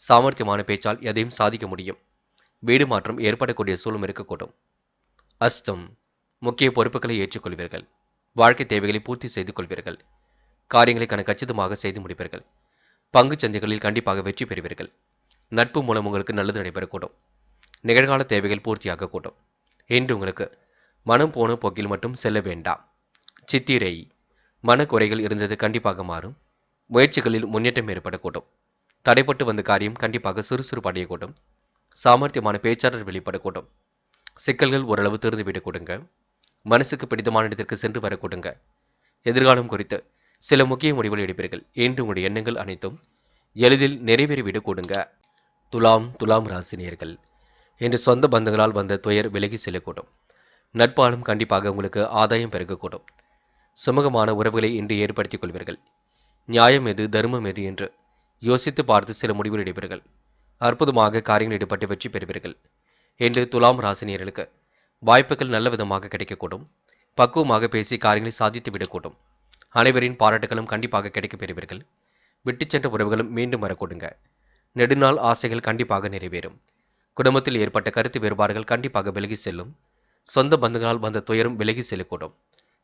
சாமர்த்தியமான பேச்சால் எதையும் சாதிக்க முடியும். வீடு மாற்றம் ஏற்படக்கூடிய சூழலும் இருக்கக்கூடும். அஸ்தம். முக்கிய பொறுப்புகளை ஏற்றுக்கொள்வீர்கள். வாழ்க்கை தேவைகளை பூர்த்தி செய்து கொள்வீர்கள். காரியங்களை கச்சிதமாக செய்து முடிப்பீர்கள். பங்குச் சந்தைகளில் கண்டிப்பாக வெற்றி பெறுவீர்கள். நட்பு மூலம் உங்களுக்கு நல்லது நடைபெறக்கூடும். நிகழ்கால தேவைகள் பூர்த்தியாக கூடும். இன்று உங்களுக்கு மனம் போன போக்கில் மட்டும் செல்ல வேண்டாம். சித்திரை. மனக்குறைகள் இருந்தது கண்டிப்பாக மாறும். முயற்சிகளில் முன்னேற்றம் ஏற்படக்கூடும். தடைப்பட்டு வந்த காரியம் கண்டிப்பாக சுறுசுறுப்பு அடையக்கூடும். சாமர்த்தியமான பேச்சாளர் வெளிப்படக்கூடும். சிக்கல்கள் ஓரளவு தீர்ந்துவிடக் கொடுங்க. மனசுக்கு பிடித்தமான இடத்திற்கு சென்று வர கொடுங்க. எதிர்காலம் குறித்து சில முக்கிய முடிவுகள் எடுப்பீர்கள். இன்று உங்களுடைய எண்ணங்கள் அனைத்தும் எளிதில் நிறைவேறிவிடக் கொடுங்க. துலாம் ராசினியர்கள். இன்று சொந்த பந்தங்களால் வந்த துயர் விலகி செல்லக்கூடும். நட்பாலும் கண்டிப்பாக உங்களுக்கு ஆதாயம் பெருகக்கூடும். சுமூகமான உறவுகளை இன்று ஏற்படுத்திக் கொள்வீர்கள். நியாயம் எது தர்மம் எது என்று யோசித்து பார்த்து சில முடிவுகள் எடுப்பீர்கள். அற்புதமாக காரியங்கள் ஈடுபட்டு வெற்றி பெறுவீர்கள். இன்று துலாம் ராசினியர்களுக்கு வாய்ப்புகள் நல்ல விதமாக கிடைக்கக்கூடும். பக்குவமாக பேசி காரியங்களை சாதித்து விடக்கூடும். அனைவரின் பாராட்டுகளும் கண்டிப்பாக கிடைக்கப் பெறுவீர்கள். விட்டுச் சென்ற உறவுகளும் மீண்டும் வரக்கூடுங்க. நெடுநாள் ஆசைகள் கண்டிப்பாக நிறைவேறும். குடும்பத்தில் ஏற்பட்ட கருத்து வேறுபாடுகள் கண்டிப்பாக விலகி செல்லும். சொந்த பந்தங்களால் வந்த துயரம் விலகி செல்லக்கூடும்.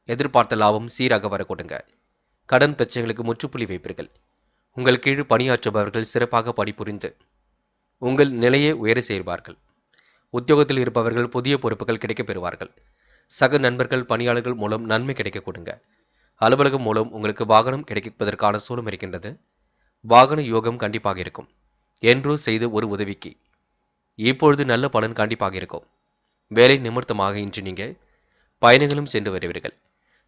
எதிர்பார்த்த லாபம் சீராக வரக்கூடுங்க. கடன் பிரச்சனைகளுக்கு முற்றுப்புள்ளி வைப்பீர்கள். உங்கள் கீழ் பணியாற்றுபவர்கள் சிறப்பாக பணிபுரிந்து உங்கள் நிலையை உயர செய்வார்கள். உத்தியோகத்தில் இருப்பவர்கள் புதிய பொறுப்புகள் கிடைக்கப் பெறுவார்கள். சக நண்பர்கள் பணியாளர்கள் மூலம் நன்மை கிடைக்க கொடுங்க. அலுவலகம் மூலம் உங்களுக்கு வாகனம் கிடைப்பதற்கான சூழல் இருக்கின்றது. வாகன யோகம் கண்டிப்பாக இருக்கும். என்றோ செய்த ஒரு உதவிக்கு இப்பொழுது நல்ல பலன் கண்டிப்பாக இருக்கும். வேலை நிமித்தமாக இன்று நீங்க பயணங்களும் சென்று வருவீர்கள்.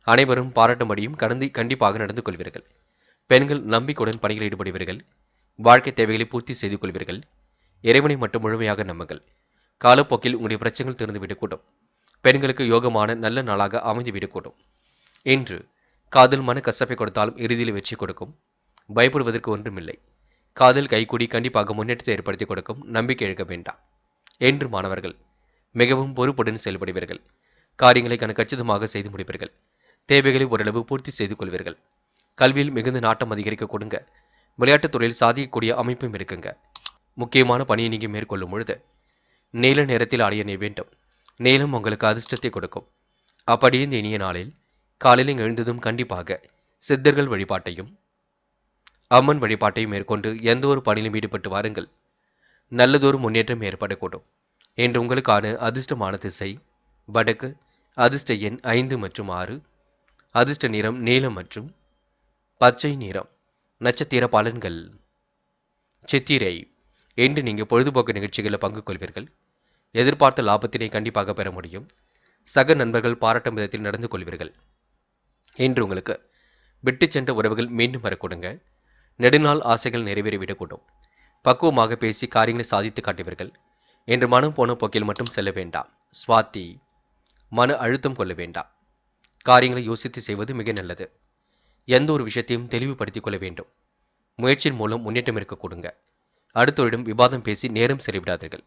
அனைவரும் பாராட்டும்படியும் கண்டிப்பாக நடந்து கொள்வீர்கள். பெண்கள் நம்பிக்கையுடன் பணியில் ஈடுபடுவீர்கள். வாழ்க்கை தேவைகளை பூர்த்தி செய்து கொள்வீர்கள். இறைவனை மட்டும் முழுமையாக நம்புங்கள். காலப்போக்கில் உங்களுடைய பிரச்சனைகள் திறந்து விடக்கூடும். பெண்களுக்கு யோகமான நல்ல நாளாக அமைந்து விடக்கூடும். இன்று காதல் மன கசப்பை கொடுத்தாலும் இறுதியில் வெற்றி கொடுக்கும். பயப்படுவதற்கு ஒன்றுமில்லை. காதல் கைகூடி கண்டிப்பாக முன்னேற்றத்தை ஏற்படுத்தி கொடுக்கும். நம்பிக்கை இழக்க வேண்டாம். என்று மாணவர்கள் மிகவும் பொறுப்புடன் செயல்படுவீர்கள். காரியங்களை கச்சிதமாக செய்து முடிப்பீர்கள். தேவைகளை ஓரளவு பூர்த்தி செய்து கொள்வீர்கள். கல்வியில் மிகுந்த நாட்டம் அதிகரிக்க கொடுங்க. விளையாட்டுத் துறையில் சாதிக்கக்கூடிய அமைப்பும் இருக்குங்க. முக்கியமான பணியை நீங்க மேற்கொள்ளும் பொழுது நீல நேரத்தில் அடைய வேண்டும். நீளம் உங்களுக்கு அதிர்ஷ்டத்தை கொடுக்கும். அப்படியே இந்த இனிய நாளில் காலையில் எழுந்ததும் கண்டிப்பாக சித்தர்கள் வழிபாட்டையும் அம்மன் வழிபாட்டையும் மேற்கொண்டு எந்த ஒரு பணியிலும் ஈடுபட்டு வாருங்கள். நல்லதொரு முன்னேற்றம் ஏற்படக்கூடும். என்று உங்களுக்கான அதிர்ஷ்டமான திசை வடக்கு. அதிர்ஷ்ட எண் 5 மற்றும் 6. அதிர்ஷ்ட நிறம் நீலம் மற்றும் பச்சை நிறம். நட்சத்திர பலன்கள் சித்திரை. இன்று நீங்க பொழுதுபோக்கு நிகழ்ச்சிகளில் பங்கு கொள்வீர்கள். எதிர்பார்த்த லாபத்தினை கண்டிப்பாக பெற முடியும். சக நண்பர்கள் பாராட்டும் விதத்தில் நடந்து கொள்வீர்கள். இன்று உங்களுக்கு விட்டு சென்ற உறவுகள் மீண்டும் வரக்கூடுங்க. நெடுநாள் ஆசைகள் நிறைவேறிவிடக்கூடும். பக்குவமாக பேசி காரியங்களை சாதித்து காட்டுவீர்கள். என்று மனம் போன போக்கில் மட்டும் செல்ல வேண்டாம். சுவாதி. மன அழுத்தம் கொள்ள வேண்டாம். காரியங்களை யோசித்து செய்வது மிக நல்லது. எந்த ஒரு விஷயத்தையும் தெளிவுபடுத்திக் கொள்ள வேண்டும். முயற்சியின் மூலம் முன்னேற்றம் இருக்க கொடுங்க. அடுத்தவரிடம் விவாதம் பேசி நேரம் செலவிடாதீர்கள்.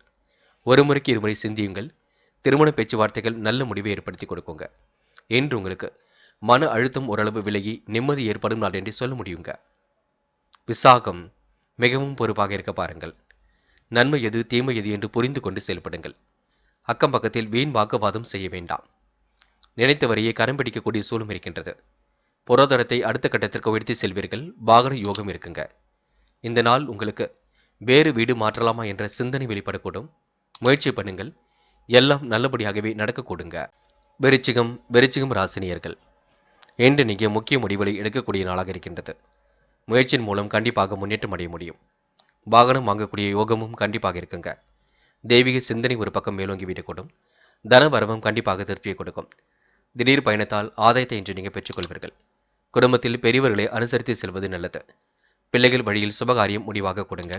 ஒரு முறைக்கு இருமுறை சிந்தியுங்கள். திருமண பேச்சுவார்த்தைகள் நல்ல முடிவை ஏற்படுத்தி கொடுக்குங்க. என்று உங்களுக்கு மன அழுத்தம் ஓரளவு விலகி நிம்மதி ஏற்படும் நாள் என்று சொல்ல முடியுங்க. விசாகம். மிகவும் பொறுப்பாக இருக்க பாருங்கள். நன்மை எது தீமை எது என்று புரிந்து கொண்டு செயல்படுங்கள். அக்கம் பக்கத்தில் வீண் வாக்குவாதம் செய்ய வேண்டாம். நினைத்த வரையே கரம் பிடிக்கக்கூடிய சூழலும் இருக்கின்றது. பொருளாதாரத்தை அடுத்த கட்டத்திற்கு உயர்த்தி செல்வீர்கள். வாகன யோகம் இருக்குங்க. இந்த நாள் உங்களுக்கு வேறு வீடு மாற்றலாமா என்ற சிந்தனை வெளிப்படக்கூடும். முயற்சி பண்ணுங்கள். எல்லாம் நல்லபடியாகவே நடக்கக்கூடுங்க. விருச்சிகம் ராசினியர்கள் இன்று நீங்க முக்கிய முடிவுகளை எடுக்கக்கூடிய நாளாக இருக்கின்றது. முயற்சியின் மூலம் கண்டிப்பாக முன்னேற்றம் அடைய முடியும். வாகனம் வாங்கக்கூடிய யோகமும் கண்டிப்பாக இருக்குங்க. தெய்வீக சிந்தனை ஒரு பக்கம் மேலோங்கி விடக்கூடும். தன வரவும் கண்டிப்பாக திருப்தியை கொடுக்கும். திடீர் பயணத்தால் ஆதாயத்தை இன்று நீங்கள் பெற்றுக்கொள்வீர்கள். குடும்பத்தில் பெரியவர்களை அனுசரித்து செல்வது நல்லது. பிள்ளைகள் வழியில் சுபகாரியம் முடிவாக கொடுங்க.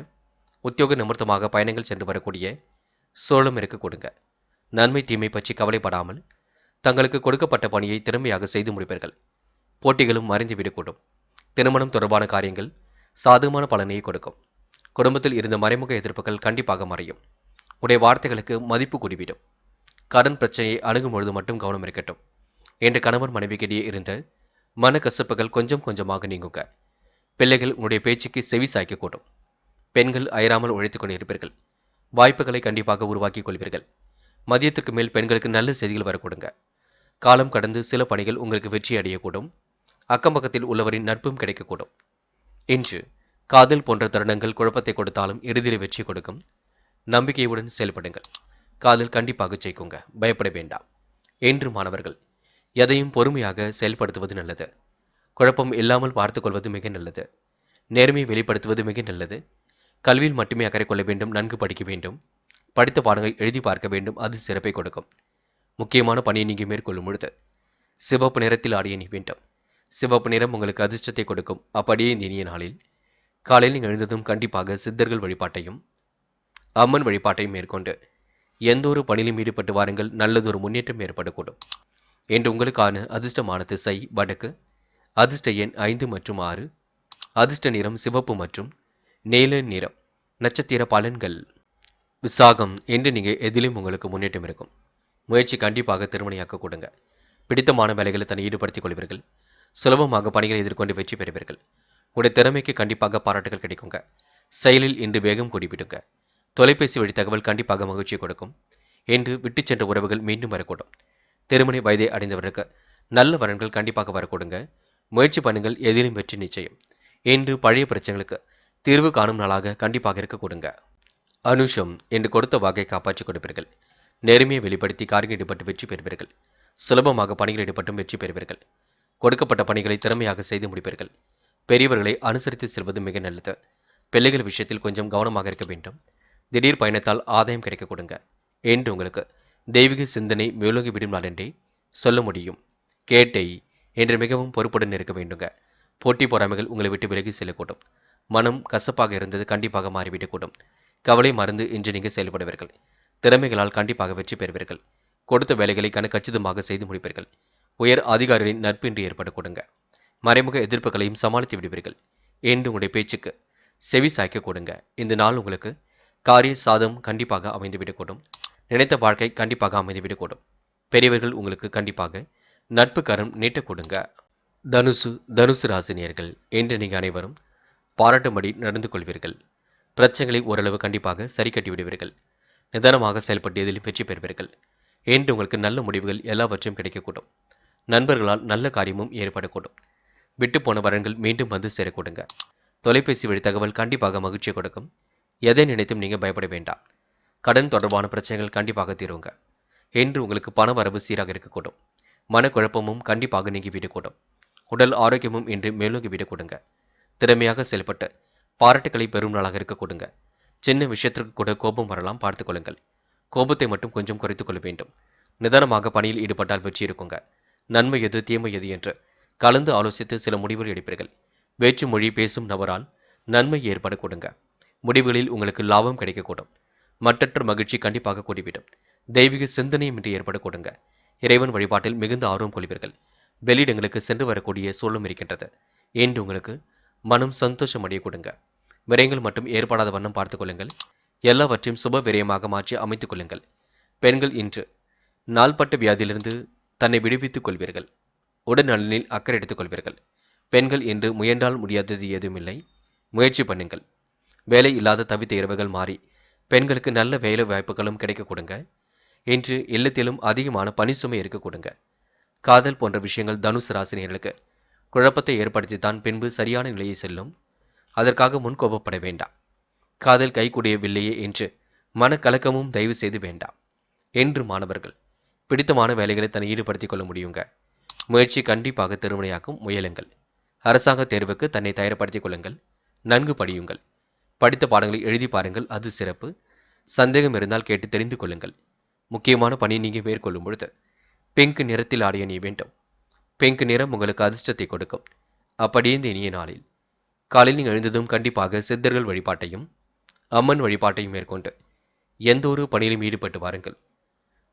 உத்தியோக நிமித்தமாக பயணங்கள் சென்று வரக்கூடிய சோழம் இருக்க கொடுங்க. நன்மை தீமை பற்றி கவலைப்படாமல் தங்களுக்கு கொடுக்கப்பட்ட பணியை திறமையாக செய்து முடிப்பீர்கள். போட்டிகளும் மறைந்துவிடக்கூடும். திருமணம் தொடர்பான காரியங்கள் சாதகமான பலனையை கொடுக்கும். குடும்பத்தில் இருந்த மறைமுக எதிர்ப்புகள் கண்டிப்பாக மறையும். உடைய வார்த்தைகளுக்கு மதிப்பு கூடிவிடும். கடன் பிரச்சனையை அணுகும் பொழுது மட்டும் கவனம் இருக்கட்டும். என்று கணவன் மனைவிக்கிடையே இருந்த மனக்கசப்புகள் கொஞ்சம் கொஞ்சமாக நீங்குங்க. பிள்ளைகள் உங்களுடைய பேச்சுக்கு செவி சாய்க்கக்கூடும். பெண்கள் அயராமல் உழைத்துக் கொண்டு இருப்பீர்கள். வாய்ப்புகளை கண்டிப்பாக உருவாக்கிக் கொள்வீர்கள். மதியத்திற்கு மேல் பெண்களுக்கு நல்ல செய்திகள் வரக்கூடுங்க. காலம் கடந்து சில பணிகள் உங்களுக்கு வெற்றி அடையக்கூடும். அக்கம் பக்கத்தில் உள்ளவரின் நட்பும் கிடைக்கக்கூடும். இன்று காதல் போன்ற தருணங்கள் குழப்பத்தை கொடுத்தாலும் இறுதியில் வெற்றி கொடுக்கும். நம்பிக்கையுடன் செயல்படுங்கள். காதல் கண்டிப்பாக ஜெயிக்குங்க. பயப்பட வேண்டாம். என்று மாணவர்கள் எதையும் பொறுமையாக செயல்படுத்துவது நல்லது. குழப்பம் இல்லாமல் பார்த்துக் கொள்வது மிக நல்லது. நேர்மையை வெளிப்படுத்துவது மிக நல்லது. கல்வியில் மட்டுமே அக்கறை கொள்ள வேண்டும். நன்கு படிக்க வேண்டும். படித்த பாடங்களை எழுதி பார்க்க வேண்டும். அது சிறப்பை கொடுக்கும். முக்கியமான பணியை நீங்கள் மேற்கொள்ளும் பொழுது சிவப்பு நிறத்தில் ஆடிய நீ வேண்டும். சிவப்பு நிறம் உங்களுக்கு அதிர்ஷ்டத்தை கொடுக்கும். அப்படியே இந்த இனிய நாளில் காலையில் நீங்கள் எழுந்ததும் கண்டிப்பாக சித்தர்கள் வழிபாட்டையும் அம்மன் வழிபாட்டையும் மேற்கொண்டு எந்த ஒரு பணியிலும் ஈடுபட்டு வாருங்கள். நல்லதொரு முன்னேற்றம் ஏற்படக்கூடும். என்று உங்களுக்கான அதிர்ஷ்டமான திசை வடக்கு. அதிர்ஷ்ட எண் 5 மற்றும் 6. அதிர்ஷ்ட நிறம் சிவப்பு மற்றும் நீல நிறம். நட்சத்திர பலன்கள். விசாகம் என்று நீங்கள் எதிலும் உங்களுக்கு முன்னேற்றம் இருக்கும். முயற்சி கண்டிப்பாக திருமணியாக்க கொடுங்க. பிடித்தமான வேலைகளை தன்னை ஈடுபடுத்திக் கொள்வீர்கள். சுலபமாக பணிகளை எதிர்கொண்டு வெற்றி பெறுவீர்கள். உங்களுடைய திறமைக்கு கண்டிப்பாக பாராட்டுகள் கிடைக்குங்க. செயலில் இன்று வேகம் கூடிவிடுங்க. தொலைபேசி வழி தகவல் கண்டிப்பாக மகிழ்ச்சியை கொடுக்கும். என்று விட்டு சென்ற உறவுகள் மீண்டும் வரக்கூடும். திருமண வயதை அடைந்தவர்களுக்கு நல்ல வரன்கள் கண்டிப்பாக வரக்கூடுங்க. முயற்சி பண்ணுங்கள், எதிலும் வெற்றி நிச்சயம். என்று பழைய பிரச்சனைகளுக்கு தீர்வு காணும் நாளாக கண்டிப்பாக இருக்க கொடுங்க. அனுஷம் என்று கொடுத்த வாக்கை காப்பாற்றிக் கொடுப்பீர்கள். நேர்மையை வெளிப்படுத்தி காரியம் ஈடுபட்டு வெற்றி பெறுவீர்கள். சுலபமாக பணிகள் ஈடுபட்டும் வெற்றி பெறுவீர்கள். கொடுக்கப்பட்ட பணிகளை திறமையாக செய்து முடிப்பீர்கள். பெரியவர்களை அனுசரித்து செல்வது மிக நல்லது. பிள்ளைகள் விஷயத்தில் கொஞ்சம் கவனமாக இருக்க வேண்டும். திடீர் பயணத்தால் ஆதாயம் கிடைக்க கொடுங்க. என்று உங்களுக்கு தெய்வீக சிந்தனை மேலோங்கி விடும் நாள் என்றே சொல்ல முடியும். கேட்டை என்று மிகவும் பொறுப்புடன் இருக்க வேண்டுங்க. போட்டி பொறாமைகள் உங்களை விட்டு விலகி செல்லக்கூடும். மனம் கசப்பாக இருந்தது கண்டிப்பாக மாறிவிடக்கூடும். கவலை மறந்து இன்று நீங்கள் செயல்படுவீர்கள். திறமைகளால் கண்டிப்பாக வெற்றி பெறுவீர்கள். கொடுத்த வேலைகளை கச்சிதமாக செய்து முடிப்பீர்கள். உயர் அதிகாரிகளின் நட்பின்றி ஏற்பட கொடுங்க. மறைமுக எதிர்ப்புகளையும் சமாளித்து விடுவீர்கள். என்று உங்களுடைய பேச்சுக்கு செவி சாய்க்க கொடுங்க. இந்த நாள் உங்களுக்கு காரிய சாதம் கண்டிப்பாக அமைந்துவிடக்கூடும். நினைத்த வாழ்க்கை கண்டிப்பாக அமைந்துவிடக்கூடும். பெரியவர்கள் உங்களுக்கு கண்டிப்பாக நட்பு கரம் நீட்ட கொடுங்க. தனுசு ராசினியர்கள் என்று நீங்கள் அனைவரும் பாராட்டும்படி நடந்து கொள்வீர்கள். பிரச்சனைகளை ஓரளவு கண்டிப்பாக சரி கட்டி விடுவீர்கள். நிதானமாக செயல்பட்டு எதிலும் வெற்றி பெறுவீர்கள். என்று உங்களுக்கு நல்ல முடிவுகள் எல்லாவற்றையும் கிடைக்கக்கூடும். நண்பர்களால் நல்ல காரியமும் ஏற்படக்கூடும். விட்டு போன வரன்கள் மீண்டும் வந்து சேரக்கூடுங்க. தொலைபேசி வழி தகவல் கண்டிப்பாக மகிழ்ச்சியை கொடுக்கும். எதை நினைத்தும் நீங்கள் பயப்பட வேண்டாம். கடன் தொடர்பான பிரச்சனைகள் கண்டிப்பாக தீருங்க. என்று உங்களுக்கு பண வரவு சீராக இருக்கக்கூடும். மனக்குழப்பமும் கண்டிப்பாக நீங்கிவிடக்கூடும். உடல் ஆரோக்கியமும் இன்று மேலோங்கி விடக்கூடுங்க. திறமையாக செயல்பட்டு பாராட்டுக்களை பெறும் நாளாக இருக்க கொடுங்க. சின்ன விஷயத்திற்கு கூட கோபம் வரலாம், பார்த்துக் கொள்ளுங்கள். கோபத்தை மட்டும் கொஞ்சம் குறைத்துக் கொள்ள வேண்டும். நிதானமாக பணியில் ஈடுபட்டால் வெற்றி இருக்குங்க. நன்மை எது தீமை எது என்று கலந்து ஆலோசித்து சில முடிவுகள் எடுப்பீர்கள். வேற்று மொழி பேசும் நபரால் நன்மை ஏற்பட கொடுங்க. முடிவுகளில் உங்களுக்கு லாபம் கிடைக்கக்கூடும். மற்றற்ற மகிழ்ச்சி கண்டிப்பாக கூடிவிடும். தெய்வீக சிந்தனையும் இன்று ஏற்பட கொடுங்க. இறைவன் வழிபாட்டில் மிகுந்த ஆர்வம் கொள்வீர்கள். வெளியிடங்களுக்கு சென்று வரக்கூடிய சூழலும் இருக்கின்றது. என்று உங்களுக்கு மனம் சந்தோஷம் அடைய கொடுங்க. விரயங்கள் மட்டும் ஏற்படாத வண்ணம் பார்த்துக் கொள்ளுங்கள். எல்லாவற்றையும் சுப விரயமாக மாற்றி அமைத்துக் கொள்ளுங்கள். பெண்கள் இன்று நாள்பட்ட வியாதியிலிருந்து தன்னை விடுவித்துக் கொள்வீர்கள். உடல் நலனில் அக்கறை எடுத்துக் கொள்வீர்கள். பெண்கள் இன்று முயன்றால் முடியாதது ஏதுமில்லை. முயற்சி பண்ணுங்கள். வேலை இல்லாத தவித்த இரவுகள் மாறி பெண்களுக்கு நல்ல வேலை வாய்ப்புகளும் கிடைக்க கொடுங்க. இன்று இல்லத்திலும் அதிகமான பணி சுமை இருக்க கொடுங்க. காதல் போன்ற விஷயங்கள் தனுசு ராசினியர்களுக்கு குழப்பத்தை ஏற்படுத்தித்தான் பின்பு சரியான நிலையை செல்லும். அதற்காக முன்கோபப்பட வேண்டாம். காதல் கைகூடியவில்லையே என்று மனக்கலக்கமும் தயவு செய்து வேண்டாம். என்று மாணவர்கள் பிடித்தமான வேலைகளை தன்னை ஈடுபடுத்திக் கொள்ள முடியுங்க. முயற்சி கண்டிப்பாக திருமணையாக்கும் முயலுங்கள். அரசாங்க தேர்வுக்கு தன்னை தயார்படுத்திக் கொள்ளுங்கள். நன்கு படியுங்கள். படித்த பாடங்களை எழுதி பாருங்கள், அது சிறப்பு. சந்தேகம் இருந்தால் கேட்டு தெரிந்து கொள்ளுங்கள். முக்கியமான பணியை நீங்கள் மேற்கொள்ளும் பொழுது பிங்க் நிறத்தில் ஆடை அணிய வேண்டும். பிங்க் நிறம் உங்களுக்கு அதிர்ஷ்டத்தை கொடுக்கும். அப்படியே இந்த இனிய நாளில் காலையில் நீங்கள் எழுந்ததும் கண்டிப்பாக சித்தர்கள் வழிபாட்டையும் அம்மன் வழிபாட்டையும் மேற்கொண்டு எந்த ஒரு பணியிலும் ஈடுபட்டு வாருங்கள்.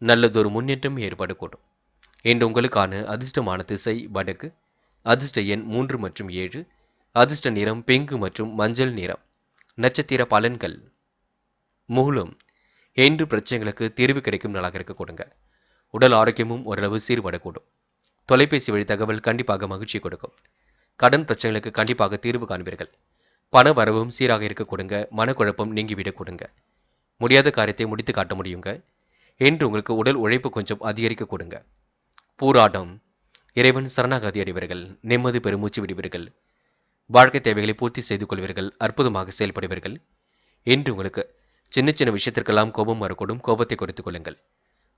நல்லதொரு முன்னேற்றம் ஏற்படக்கூடும். இன்று உங்களுக்கான அதிர்ஷ்டமான திசை வடக்கு. அதிர்ஷ்ட எண் 3 மற்றும் 7. அதிர்ஷ்ட நிறம் பிங்க் மற்றும் மஞ்சள் நிறம். நட்சத்திர பலன்கள். மூலம் இன்று பிரச்சனைகளுக்கு தீர்வு கிடைக்கும் நாளாக இருக்க கொடுங்க. உடல் ஆரோக்கியமும் ஓரளவு சீர்படக்கூடும். தொலைபேசி வழி தகவல் கண்டிப்பாக மகிழ்ச்சி கொடுக்கும். கடன் பிரச்சனைகளுக்கு கண்டிப்பாக தீர்வு காண்பீர்கள். பண வரவும் சீராக இருக்க கொடுங்க. மனக்குழப்பம் நீங்கிவிடக் கொடுங்க. முடியாத காரியத்தை முடித்து காட்ட முடியுங்க. என்று உங்களுக்கு உடல் உழைப்பு கொஞ்சம் அதிகரிக்க கொடுங்க. பூராடம் இறைவன் சரணாகதி அடைவீர்கள். நிம்மதி பெருமூச்சு விடுவீர்கள். வாழ்க்கை தேவைகளை பூர்த்தி செய்து கொள்வீர்கள். அற்புதமாக செயல்படுவீர்கள். என்று உங்களுக்கு சின்ன சின்ன விஷயத்திற்கெல்லாம் கோபம் வரக்கூடும். கோபத்தை குறைத்துக் கொள்ளுங்கள்.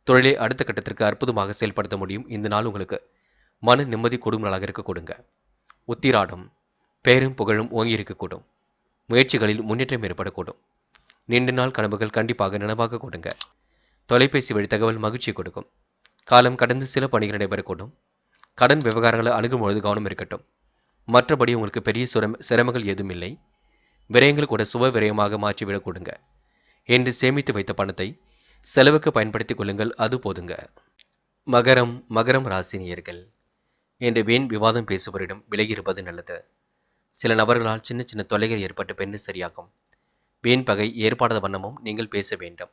தொழிலை அடுத்த கட்டத்திற்கு அற்புதமாக செயல்படுத்த முடியும். இந்த நாள் உங்களுக்கு மன நிம்மதி கூடும் நாளாக இருக்க கொடுங்க. உத்திராடம் பெயரும் புகழும் ஓங்கி இருக்கக்கூடும். முயற்சிகளில் முன்னேற்றம் ஏற்படக்கூடும். நீண்ட நாள் கனவுகள் கண்டிப்பாக நனவாக கொடுங்க. தொலைபேசி வழி தகவல் மகிழ்ச்சி கொடுக்கும். காலம் கடந்து சில பணிகள் நடைபெறக்கூடும். கடன் விவகாரங்களை அணுகும்பொழுது கவனம் இருக்கட்டும். மற்றபடி உங்களுக்கு பெரிய சிரமங்கள் ஏதும் இல்லை. விரயங்கள் கூட சுப விரயமாக மாற்றிவிடக் கொடுங்க. என்று சேமித்து வைத்த பணத்தை செலவுக்கு பயன்படுத்திக் கொள்ளுங்கள், அது போதுங்க. மகரம் ராசினியர்கள் என்று வீண் விவாதம் பேசுபவரிடம் விலகி இருப்பது நல்லது. சில நபர்களால் சின்ன சின்ன தொல்லைகள் ஏற்பட்டு பின்பு சரியாகும். வீண் பகை ஏற்படாத வண்ணமும் நீங்கள் பேச வேண்டும்.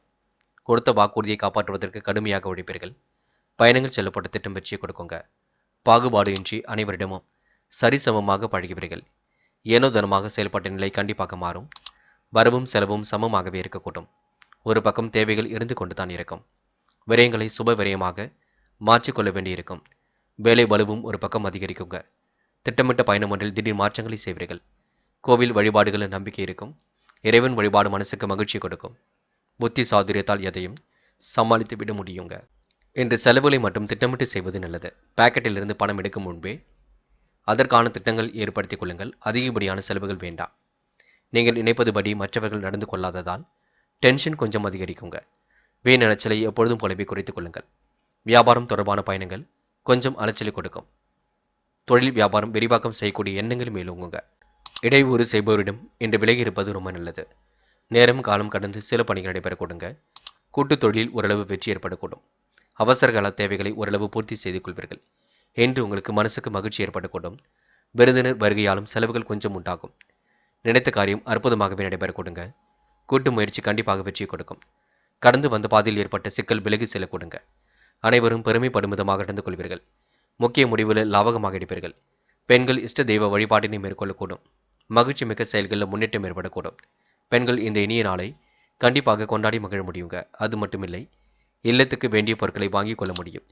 கொடுத்த வாக்குறுதியை காப்பாற்றுவதற்கு கடுமையாக உழைப்பீர்கள். பயணங்கள் செல்லப்பட்ட திட்டம் வெற்றியை கொடுக்குங்க. பாகுபாடு இன்றி அனைவரிடமும் சரிசமமாக பழகுவீர்கள். ஏனோ தானோமாக செயல்பட்ட நிலை கண்டிப்பாக மாறும். வரவும் செலவும் சமமாகவே இருக்கக்கூடும். ஒரு பக்கம் தேவைகள் இருந்து கொண்டுதான் இருக்கும். விரயங்களை சுப விரயமாக மாற்றிக்கொள்ள வேண்டியிருக்கும். வேலை பளுவும் ஒரு பக்கம் அதிகரிக்குங்க. திட்டமிட்ட பயணம் ஒன்றில் திடீர் மாற்றங்களை செய்வீர்கள். கோவில் வழிபாடுகளில் நம்பிக்கை இருக்கும். இறைவன் வழிபாடு மனசுக்கு மகிழ்ச்சி கொடுக்கும். புத்தி சாதுரியத்தால் எதையும் சமாளித்து விட முடியுங்க. இன்று செலவுகளை மட்டும் திட்டமிட்டு செய்வது நல்லது. பாக்கெட்டில் இருந்து பணம் எடுக்கும் முன்பே அதற்கான திட்டங்கள் ஏற்படுத்திக் கொள்ளுங்கள். அதிகப்படியான செலவுகள் வேண்டாம். நீங்கள் நினைப்பதுபடி மற்றவர்கள் நடந்து கொள்ளாததால் டென்ஷன் கொஞ்சம் அதிகரிக்குங்க. வீண் அலைச்சலை எப்பொழுதும் போலவே குறைத்துக் கொள்ளுங்கள். வியாபாரம் தொடர்பான பயணங்கள் கொஞ்சம் அலைச்சலை கொடுக்கும். தொழில் வியாபாரம் விரிவாக்கம் செய்யக்கூடிய எண்ணங்கள் மேலோங்குங்க. இடையூறு செய்பவரிடம் இன்று விலகி இருப்பது ரொம்ப நல்லது. நேரம் காலம் கடந்து சில பணிகள் நடைபெறக்கூடுங்க. கூட்டுத் தொழிலில் ஓரளவு வெற்றி ஏற்படக்கூடும். அவசரகால தேவைகளை ஓரளவு பூர்த்தி செய்து கொள்வீர்கள். என்று உங்களுக்கு மனசுக்கு மகிழ்ச்சி ஏற்படக்கூடும். விருந்தினர் வருகையாலும் செலவுகள் கொஞ்சம் உண்டாகும். நினைத்த காரியம் அற்புதமாகவே நடைபெறக்கூடுங்க. கூட்டு முயற்சி கண்டிப்பாக வெற்றியை கொடுக்கும். கடந்து வந்த பாதையில் ஏற்பட்ட சிக்கல் விலகி செல்லக்கூடுங்க. அனைவரும் பெருமைப்படும் விதமாக நடந்து கொள்வீர்கள். முக்கிய முடிவுகளில் லாபகமாக எடுப்பீர்கள். பெண்கள் இஷ்ட தெய்வ வழிபாட்டினை மேற்கொள்ளக்கூடும். மகிழ்ச்சி மிக்க செயல்களில் முன்னேற்றம் ஏற்படக்கூடும். பெண்கள் இந்த இனிய நாளை கண்டிப்பாக கொண்டாடி மகிழ முடியுங்க. அது மட்டுமில்லை, இல்லத்துக்கு வேண்டிய பொருட்களை வாங்கிக் கொள்ள முடியும்.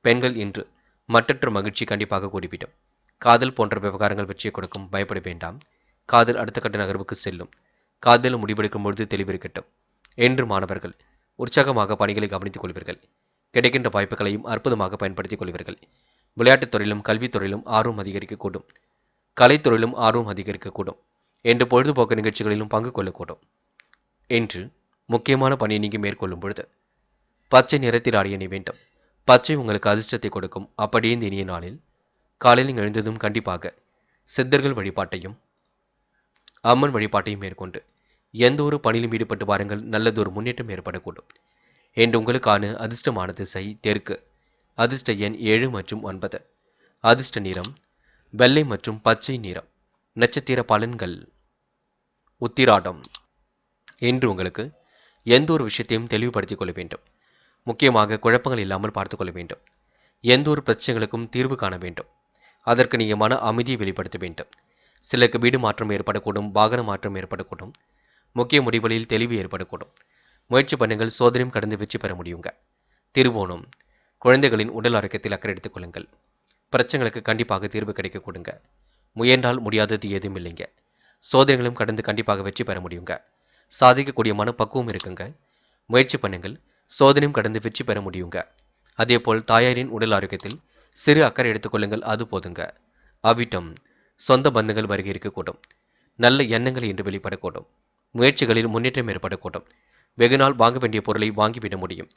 பெண்கள் இன்று மற்றற்ற மகிழ்ச்சி கண்டிப்பாக கூடிவிடும். காதல் போன்ற விவகாரங்கள் வெற்றியை கொடுக்கும். பயப்பட வேண்டாம். காதல் அடுத்த கட்ட நகர்வுக்கு செல்லும். காதல் முடிவெடுக்கும் பொழுது தெளிவிருக்கட்டும். என்று மாணவர்கள் உற்சாகமாக பணிகளை கவனித்துக் கொள்வீர்கள். கிடைக்கின்ற வாய்ப்புகளையும் அற்புதமாக பயன்படுத்திக் கொள்வீர்கள். விளையாட்டுத் துறையிலும் கல்வித்துறையிலும் ஆர்வம் அதிகரிக்கக்கூடும். கலைத்துறையிலும் ஆர்வம் அதிகரிக்கக்கூடும். என்று பொழுதுபோக்கு நிகழ்ச்சிகளிலும் பங்கு கொள்ளக்கூடும். என்று முக்கியமான பணியை நீங்கள் மேற்கொள்ளும் பொழுது பச்சை நிறத்தில் ஆடிய அணி வேண்டும். பச்சை உங்களுக்கு அதிர்ஷ்டத்தை கொடுக்கும். அப்படியே இந்த இனிய நாளில் காலையில் எழுந்ததும் கண்டிப்பாக சித்தர்கள் வழிபாட்டையும் அம்மன் வழிபாட்டையும் மேற்கொண்டு எந்த ஒரு பணியிலும் ஈடுபட்டு வாருங்கள். நல்லதொரு முன்னேற்றம் ஏற்படக்கூடும். என்று உங்களுக்கான அதிர்ஷ்டமான திசை தெற்கு. அதிர்ஷ்ட எண் 7 மற்றும் 9. அதிர்ஷ்ட நிறம் வெள்ளை மற்றும் பச்சை நிறம். நட்சத்திர பலன்கள் உத்திராடம். என்று உங்களுக்கு எந்த ஒரு விஷயத்தையும் தெளிவுபடுத்திக் கொள்ள வேண்டும். முக்கியமாக குழப்பங்கள் இல்லாமல் பார்த்துக் கொள்ள வேண்டும். எந்த ஒரு பிரச்சனைகளுக்கும் தீர்வு காண வேண்டும். அதற்கு நீங்கள் மன அமைதியை வெளிப்படுத்த வேண்டும். சிலருக்கு வீடு மாற்றம் ஏற்படக்கூடும். வாகன மாற்றம் ஏற்படக்கூடும். முக்கிய முடிவுகளில் தெளிவு ஏற்படக்கூடும். முயற்சி பண்ணுங்கள். சோதனையும் கடந்து வெற்றி பெற முடியுங்க. திருவோணம். குழந்தைகளின் உடல் ஆரோக்கியத்தில் அக்கறை எடுத்துக் கொள்ளுங்கள். பிரச்சனைகளுக்கு கண்டிப்பாக தீர்வு கிடைக்க கொடுங்க. முயன்றால் முடியாதது எதுவும் இல்லைங்க. சோதனைகளும் கடந்து கண்டிப்பாக வெற்றி பெற முடியுங்க. சாதிக்கக்கூடிய மனப்பக்குவம் இருக்குங்க. முயற்சி பண்ணுங்கள். சோதனையும் கடந்து வெற்றி பெற முடியுங்க. அதேபோல் தாயாரின் உடல் ஆரோக்கியத்தில் சிறு அக்கறை எடுத்துக்கொள்ளுங்கள். அது போதுங்க. அவிட்டம். சொந்த பந்தங்கள் வருகை இருக்கக்கூடும். நல்ல எண்ணங்கள் இன்று வெளிப்படக்கூடும். முயற்சிகளில் முன்னேற்றம் ஏற்படக்கூடும். வெகுநாள் வாங்க வேண்டிய பொருளை வாங்கிவிட முடியும்.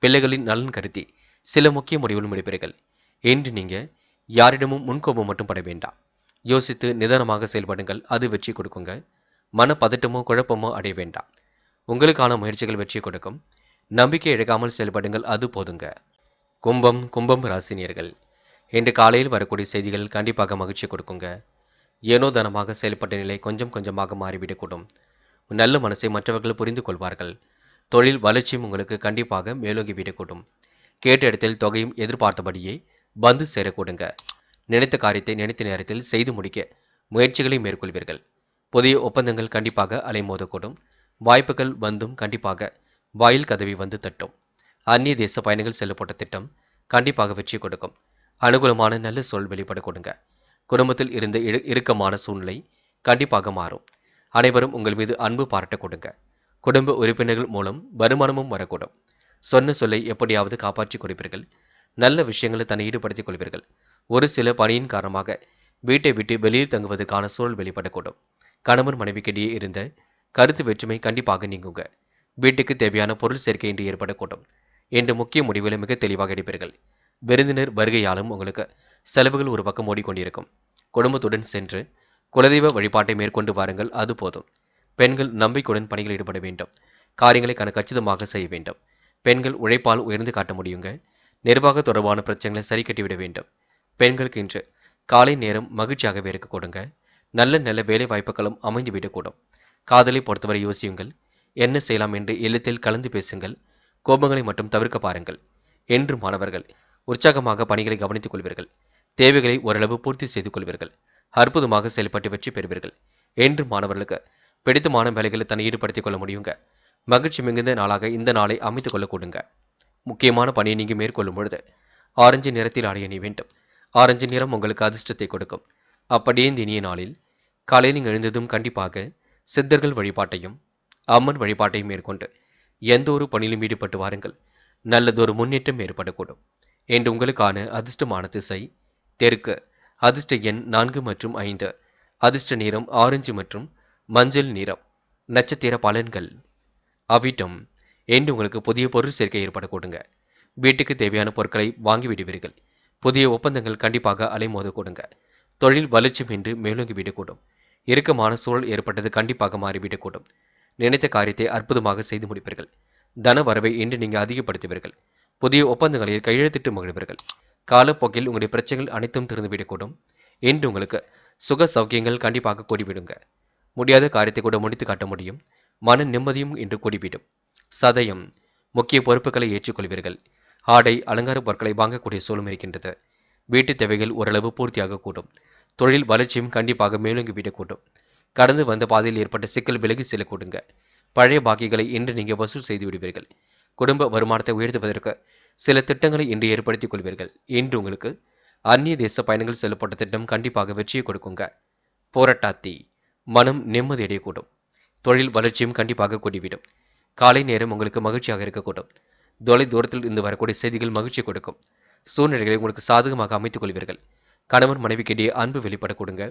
பிள்ளைகளின் நலன் கருதி சில முக்கிய முடிவுகளும் எடுப்பீர்கள். இன்று நீங்க யாரிடமும் முன்கோபம் மட்டும் பட வேண்டாம். யோசித்து நிதானமாக செயல்படுங்கள். அது வெற்றி கொடுக்குங்க. மனப்பதட்டமோ குழப்பமோ அடைய வேண்டாம். உங்களுக்கான முயற்சிகள் வெற்றி கொடுக்கும். நம்பிக்கை இழக்காமல் செயல்படுங்கள். அது போதுங்க. கும்பம் ராசினியர்கள். இன்று காலையில் வரக்கூடிய செய்திகள் கண்டிப்பாக மகிழ்ச்சி கொடுக்குங்க. ஏனோ தானமாக செயல்பட்ட நிலை கொஞ்சம் கொஞ்சமாக மாறிவிடக்கூடும். நல்ல மனசை மற்றவர்கள் புரிந்து கொள்வார்கள். தொழில் வளர்ச்சியும் உங்களுக்கு கண்டிப்பாக மேலோங்கி விடக்கூடும். கேட்ட இடத்தில் தொகையும் எதிர்பார்த்தபடியே வந்து சேரக்கூடுங்க. நினைத்த காரியத்தை நினைத்த நேரத்தில் செய்து முடிக்க முயற்சிகளை மேற்கொள்வீர்கள். புதிய ஒப்பந்தங்கள் கண்டிப்பாக அலைமோதக்கூடும். வாய்ப்புகள் வந்தும் கண்டிப்பாக வாயில் கதவி வந்து தட்டும். அந்நிய தேச பயணிகள் செல்லப்பட்ட திட்டம் கண்டிப்பாக வெற்றி கொடுக்கும். அனுகூலமான நல்ல சொல் வெளிப்பட கொடுங்க. குடும்பத்தில் இருந்த இறுக்கமான சூழ்நிலை கண்டிப்பாக மாறும். அனைவரும் உங்கள் மீது அன்பு பாராட்ட கொடுங்க. குடும்ப உறுப்பினர்கள் மூலம் வருமானமும் வரக்கூடும். சொன்ன சொல்லை எப்படியாவது காப்பாற்றி கொடுப்பீர்கள். நல்ல விஷயங்களை தன்னை ஈடுபடுத்திக் கொள்வீர்கள். ஒரு சில பணியின் காரணமாக வீட்டை விட்டு வெளியில் தங்குவதற்கான சூழல் வெளிப்படக்கூடும். கணவன் மனைவிக்கிடையே இருந்த கருத்து வேற்றுமை கண்டிப்பாக நீங்குங்க. வீட்டுக்கு தேவையான பொருள் சேர்க்கை இன்று ஏற்படக்கூடும். என்று முக்கிய முடிவுகளை மிக தெளிவாக எடுப்பீர்கள். விருந்தினர் வருகையாலும் உங்களுக்கு செலவுகள் ஒரு பக்கம் ஓடிக்கொண்டிருக்கும். குடும்பத்துடன் சென்று குலதெய்வ வழிபாட்டை மேற்கொண்டு வாருங்கள். அது போதும். பெண்கள் நம்பிக்கையுடன் பணிகளில் ஈடுபட வேண்டும். காரியங்களை கச்சிதமாக செய்ய வேண்டும். பெண்கள் உழைப்பால் உயர்ந்து காட்ட முடியுங்க. நிர்வாக தொடர்பான பிரச்சனைகளை சரி கட்டிவிட வேண்டும். பெண்களுக்கு இன்று காலை நேரம் மகிழ்ச்சியாகவே இருக்க கொடுங்க. நல்ல நல்ல வேலை வாய்ப்புகளும் அமைந்து விடக்கூடும். காதலை பொறுத்தவரை யோசியுங்கள். என்ன செய்யலாம் என்று எளிதில் கலந்து பேசுங்கள். கோபங்களை மட்டும் தவிர்க்க பாருங்கள். என்று மாணவர்கள் உற்சாகமாக பணிகளை கவனித்துக் கொள்வீர்கள். தேவைகளை ஓரளவு பூர்த்தி செய்து கொள்வீர்கள். அற்புதமாக செயல்பட்டு வெற்றி பெறுவீர்கள். என்று மாணவர்களுக்கு பிடித்தமான வேலைகளை தன்னை ஈடுபடுத்திக் கொள்ள முடியுங்க. மகிழ்ச்சி மிகுந்த நாளாக இந்த நாளை அமைத்துக் கொள்ள கொடுங்க. முக்கியமான பணியை நீங்க மேற்கொள்ளும் பொழுது ஆரஞ்சு நிறத்தில் ஆடை அணிய வேண்டும். ஆரஞ்சு நிறம் உங்களுக்கு அதிர்ஷ்டத்தை கொடுக்கும். அப்படியே இந்த இனிய நாளில் காலையில் நீங்கள் எழுந்ததும் கண்டிப்பாக சித்தர்கள் வழிபாட்டையும் அம்மன் வழிபாட்டையும் மேற்கொண்டு எந்த ஒரு பணியிலும் ஈடுபட்டு வாருங்கள். நல்லதொரு முன்னேற்றம் ஏற்படக்கூடும். என்று உங்களுக்கான அதிர்ஷ்டமான திசை தெற்கு. அதிர்ஷ்ட எண் 4 மற்றும் 5. அதிர்ஷ்ட நிறம் ஆரஞ்சு மற்றும் மஞ்சள் நிறம். நட்சத்திர பலன்கள். அவிட்டம். என்று உங்களுக்கு புதிய பொருள் சேர்க்கை ஏற்படக்கூடுங்க. வீட்டுக்கு தேவையான பொருட்களை வாங்கி விடுவீர்கள். புதிய ஒப்பந்தங்கள் கண்டிப்பாக அலைமோத கொடுங்க. தொழில் வளர்ச்சி என்று மேலோங்கி விடக்கூடும். இறுக்கமான சூழல் ஏற்பட்டது கண்டிப்பாக மாறிவிடக்கூடும். நினைத்த காரியத்தை அற்புதமாக செய்து முடிப்பீர்கள். தன வரவை இன்று நீங்கள் அதிகப்படுத்துவீர்கள். புதிய ஒப்பந்தங்களில் கையெழுத்திட்டு மகிழ்வீர்கள். காலப்போக்கில் உங்களுடைய பிரச்சனைகள் அனைத்தும் திறந்துவிடக்கூடும். இன்று உங்களுக்கு சுக சௌக்கியங்கள் கண்டிப்பாக கூடிவிடுங்க. முடியாத காரியத்தை கூட முடித்து காட்ட முடியும். மன நிம்மதியும் இன்று கூடிவிடும். சதயம். முக்கிய பொறுப்புகளை ஏற்றுக்கொள்வீர்கள். ஆடை அலங்கார பொருட்களை வாங்கக்கூடிய சூழலும் இருக்கின்றது. வீட்டு தேவைகள் ஓரளவு பூர்த்தியாக கூடும். தொழில் வளர்ச்சியும் கண்டிப்பாக மேலோங்கி விடக்கூடும். கடந்து வந்த பாதையில் ஏற்பட்ட சிக்கல் விலகி செல்லக்கூடுங்க. பழைய பாக்கிகளை இன்று நீங்கள் வசூல் செய்து விடுவீர்கள். குடும்ப வருமானத்தை உயர்த்துவதற்கு சில திட்டங்களை இன்று ஏற்படுத்திக் கொள்வீர்கள். இன்று உங்களுக்கு அந்நிய தேச பயணங்கள் செல்லப்பட்ட திட்டம் கண்டிப்பாக வெற்றியை கொடுக்குங்க. போராட்டாத்தி. மனம் நிம்மதி அடையக்கூடும். தொழில் வளர்ச்சியும் கண்டிப்பாக கூடிவிடும். காலை நேரம் உங்களுக்கு மகிழ்ச்சியாக இருக்கக்கூடும். தொலை தூரத்தில் இருந்து வரக்கூடிய செய்திகள் மகிழ்ச்சி கொடுக்கும். சூழ்நிலைகளை உங்களுக்கு சாதகமாக அமைத்துக் கொள்வீர்கள். கணவன் மனைவிக்கிடையே அன்பு வெளிப்பட கொடுங்க.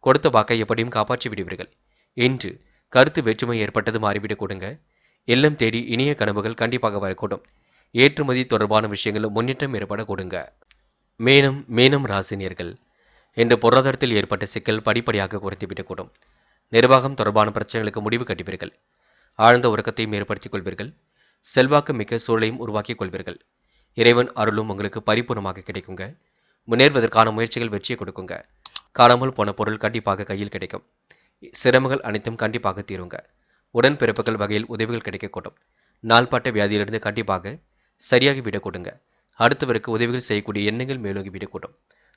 கொடுத்த வாக்கை எப்படியும் காப்பாற்றி விடுவீர்கள். இன்று கருத்து வேற்றுமை ஏற்பட்டது மாறிவிடக் கொடுங்க. இல்லம் தேடி இனிய கனவுகள் கண்டிப்பாக வரக்கூடும். ஏற்றுமதி தொடர்பான விஷயங்கள் முன்னேற்றம் ஏற்பட கொடுங்க. மீனம் ராசினியர்கள். இன்று பொருளாதாரத்தில் ஏற்பட்ட சிக்கல் படிப்படியாக குறைத்துவிடக்கூடும். நிர்வாகம் தொடர்பான பிரச்சனைகளுக்கு முடிவு கட்டுவீர்கள். ஆழ்ந்த உறக்கத்தையும் ஏற்படுத்திக் கொள்வீர்கள். செல்வாக்கு மிக்க சூழலையும் உருவாக்கிக் கொள்வீர்கள். இறைவன் அருளும் உங்களுக்கு பரிபூர்ணமாக கிடைக்குங்க. முன்னேறுவதற்கான முயற்சிகள் வெற்றியை கொடுக்குங்க. காணாமல் போன பொருள் கண்டிப்பாக கையில் கிடைக்கும். சிரமங்கள் அனைத்தும் கண்டிப்பாக தீருங்க. உடன்பிறப்புகள் வகையில் உதவிகள் கிடைக்கக்கூடும். நாள்பட்ட வியாதியிலிருந்து கண்டிப்பாக சரியாகி விடக்கூடுங்க. அடுத்தவருக்கு உதவிகள் செய்யக்கூடிய எண்ணங்கள் மேலோங்கி விடக்கூடும்.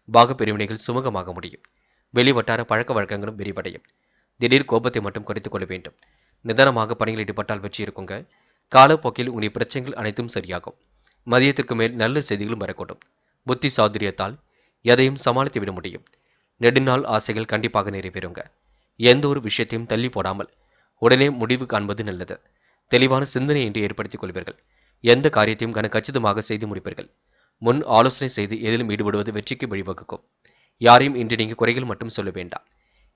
பாக பிரிவினைகள் சுமூகமாக முடியும். வெளிவட்டார பழக்க வழக்கங்களும் விரிவடையும். திடீர் கோபத்தை மட்டும் குறைத்துக் கொள்ள வேண்டும். நிதானமாக பணியில் ஈடுபட்டால் வெற்றி இருக்குங்க. காலப்போக்கில் உங்களுடைய பிரச்சனைகள் அனைத்தும் சரியாகும். மதியத்திற்கு மேல் நல்ல செய்திகளும் வரக்கூடும். புத்தி சாதுரியத்தால் எதையும் சமாளித்து விட முடியும். நெடுநாள் ஆசைகள் கண்டிப்பாக நிறைவேறுங்க. எந்த ஒரு விஷயத்தையும் தள்ளி போடாமல் உடனே முடிவு காண்பது நல்லது. தெளிவான சிந்தனை என்று ஏற்படுத்திக் கொள்வீர்கள். எந்த காரியத்தையும் கச்சிதமாக செய்து முடிப்பீர்கள். முன் ஆலோசனை செய்து எதிலும் ஈடுபடுவது வெற்றிக்கு வழிவகுக்கும். யாரையும் இன்று நீங்கள் குறைகள் மட்டும் சொல்ல வேண்டாம்.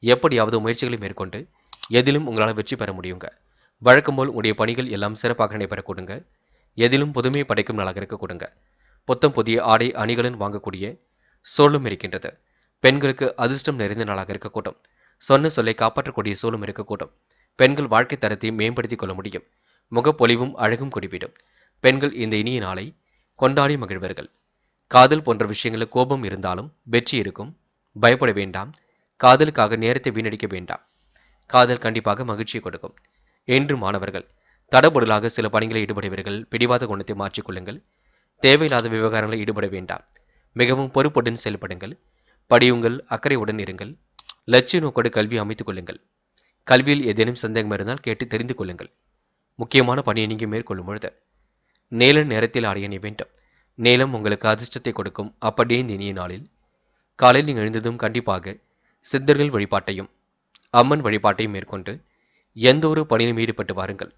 எப்படியாவது முயற்சிகளை மேற்கொண்டு எதிலும் உங்களால் வெற்றி பெற முடியுங்க. வழக்கம் போல் உடைய பணிகள் எல்லாம் சிறப்பாக நடைபெற கொடுங்க. எதிலும் புதுமையை படைக்கும் நாளாக இருக்க கொடுங்க. புத்தம் புதிய ஆடை அணிகளும் வாங்கக்கூடிய சூழலும் இருக்கின்றது. பெண்களுக்கு அதிர்ஷ்டம் நிறைந்த நாளாக இருக்கக்கூடும். சொன்ன சொல்லை காப்பாற்றக்கூடிய சூழலும் இருக்கக்கூடும். பெண்கள் வாழ்க்கை தரத்தை மேம்படுத்திக் கொள்ள முடியும். முகப்பொலிவும் அழகும் குடிவிடும். பெண்கள் இந்த இனிய நாளை கொண்டாடி மகிழ்வர்கள். காதல் போன்ற விஷயங்களில் கோபம் இருந்தாலும் வெற்றி இருக்கும். பயப்பட வேண்டாம். காதலுக்காக நேரத்தை வீணடிக்க வேண்டாம். காதல் கண்டிப்பாக மகிழ்ச்சியை கொடுக்கும். என்று மாணவர்கள் தடபுடலாக சில பணிகளை ஈடுபடுவீர்கள். பிடிவாத குணத்தை மாற்றிக்கொள்ளுங்கள். தேவையில்லாத விவகாரங்களில் ஈடுபட வேண்டாம். மிகவும் பொறுப்புடன் செயல்படுங்கள். படியுங்கள். அக்கறையுடன் இருங்கள். லட்சிய நோக்கோடு கல்வி அமைத்துக் கொள்ளுங்கள். கல்வியில் ஏதேனும் சந்தேகம் இருந்தால் கேட்டு தெரிந்து கொள்ளுங்கள். முக்கியமான பணியை நீங்கள் மேற்கொள்ளும் பொழுது நீல நேரத்தில் ஆடைய அணிய வேண்டும். நீலம் உங்களுக்கு அதிர்ஷ்டத்தை கொடுக்கும். அப்படியே இந்த இனிய நாளில் காலையில் நீங்கள் எழுந்ததும் கண்டிப்பாக சித்தர்கள் வழிபாட்டையும் அம்மன் வழிபாட்டையும் மேற்கொண்டு எந்த ஒரு பணியிலும் ஈடுபட்டு வாருங்கள்.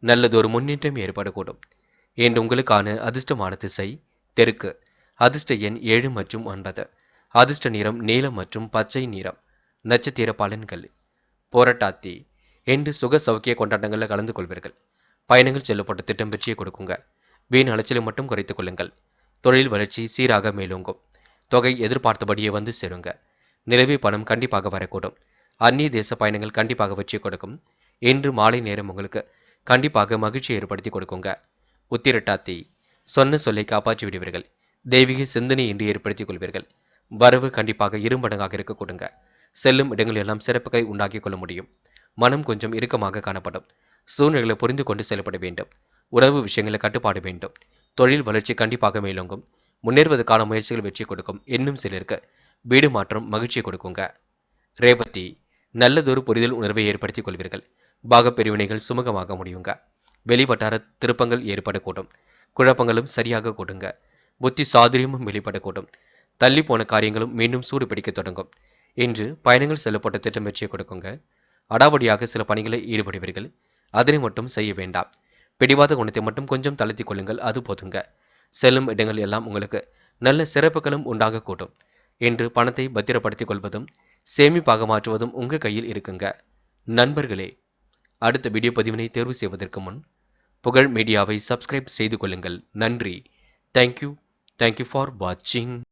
நல்லதொரு முன்னேற்றம் ஏற்படக்கூடும். என்று உங்களுக்கான அதிர்ஷ்டமான திசை தெற்கு. அதிர்ஷ்ட எண் 7 மற்றும் 9. அதிர்ஷ்ட நிறம் நீலம் மற்றும் பச்சை நிறம். நட்சத்திர பலன்கள். போராட்டாத்தி. என்று சுக சௌக்கிய கொண்டாட்டங்களில் கலந்து கொள்வீர்கள். பயணங்கள் செல்லப்பட்ட திட்டம் வெற்றியை கொடுக்குங்க. வீண் அலைச்சலை மட்டும் குறைத்துக் கொள்ளுங்கள். தொழில் வளர்ச்சி சீராக மேலோங்கும். தொகை எதிர்பார்த்தபடியே வந்து சேருங்க. நிலவி பணம் கண்டிப்பாக வரக்கூடும். அந்நிய தேச பயணங்கள் கண்டிப்பாக வெற்றி கொடுக்கும். இன்று மாலை நேரம் உங்களுக்கு கண்டிப்பாக மகிழ்ச்சி ஏற்படுத்தி கொடுக்குங்க. உத்திரட்டாத்தி. சொன்ன சொல்லை காப்பாற்றி விடுவீர்கள். தெய்வீக சிந்தனை இன்றி ஏற்படுத்திக் கொள்வீர்கள். வரவு கண்டிப்பாக இருமடங்காக இருக்க கொடுங்க. செல்லும் இடங்கள் எல்லாம் சிறப்புகளை உண்டாக்கிக் கொள்ள முடியும். மனம் கொஞ்சம் இறுக்கமாக காணப்படும். சூழ்நிலைகளை புரிந்து கொண்டு செயல்பட வேண்டும். உணவு விஷயங்களில் கட்டுப்பாடு வேண்டும். தொழில் வளர்ச்சி கண்டிப்பாக மேலோங்கும். முன்னேறுவதற்கான முயற்சிகள் வெற்றி கொடுக்கும். இன்னும் சிலருக்கு வீடு மாற்றம் மகிழ்ச்சியை கொடுக்குங்க. ரேவதி, நல்லதொரு புரிதல் உணர்வை ஏற்படுத்திக் கொள்வீர்கள். பாகப் பிரிவினைகள் சுமூகமாக முடியுங்க. வெளிவட்டார திருப்பங்கள் ஏற்படக்கூடும். குழப்பங்களும் சரியாக கூடுங்க. புத்தி சாதுரியமும் வெளிப்படக்கூடும். தள்ளி போன காரியங்களும் மீண்டும் சூடு பிடிக்க தொடங்கும். இன்று பயணங்கள் செல்லப்பட்ட திட்டம் வெற்றியை கொடுக்குங்க. அடாவடியாக சில பணிகளை ஈடுபடுவீர்கள். அதனை மட்டும் செய்ய வேண்டாம். பிடிவாத குணத்தை மட்டும் கொஞ்சம் தளர்த்திக் கொள்ளுங்கள், அது போதுங்க. செல்லும் இடங்கள் எல்லாம் உங்களுக்கு நல்ல சிறப்புகளும் உண்டாகக்கூடும். இன்று பணத்தை பத்திரப்படுத்திக் கொள்வதும் சேமிப்பாக மாற்றுவதும் உங்க கையில் இருக்குங்க. நண்பர்களே, அடுத்த வீடியோ பதிவினை தேர்வு செய்வதற்கு முன் புகழ் மீடியாவை சப்ஸ்கிரைப் செய்து கொள்ளுங்கள். நன்றி. தேங்க்யூ ஃபார் வாட்சிங்.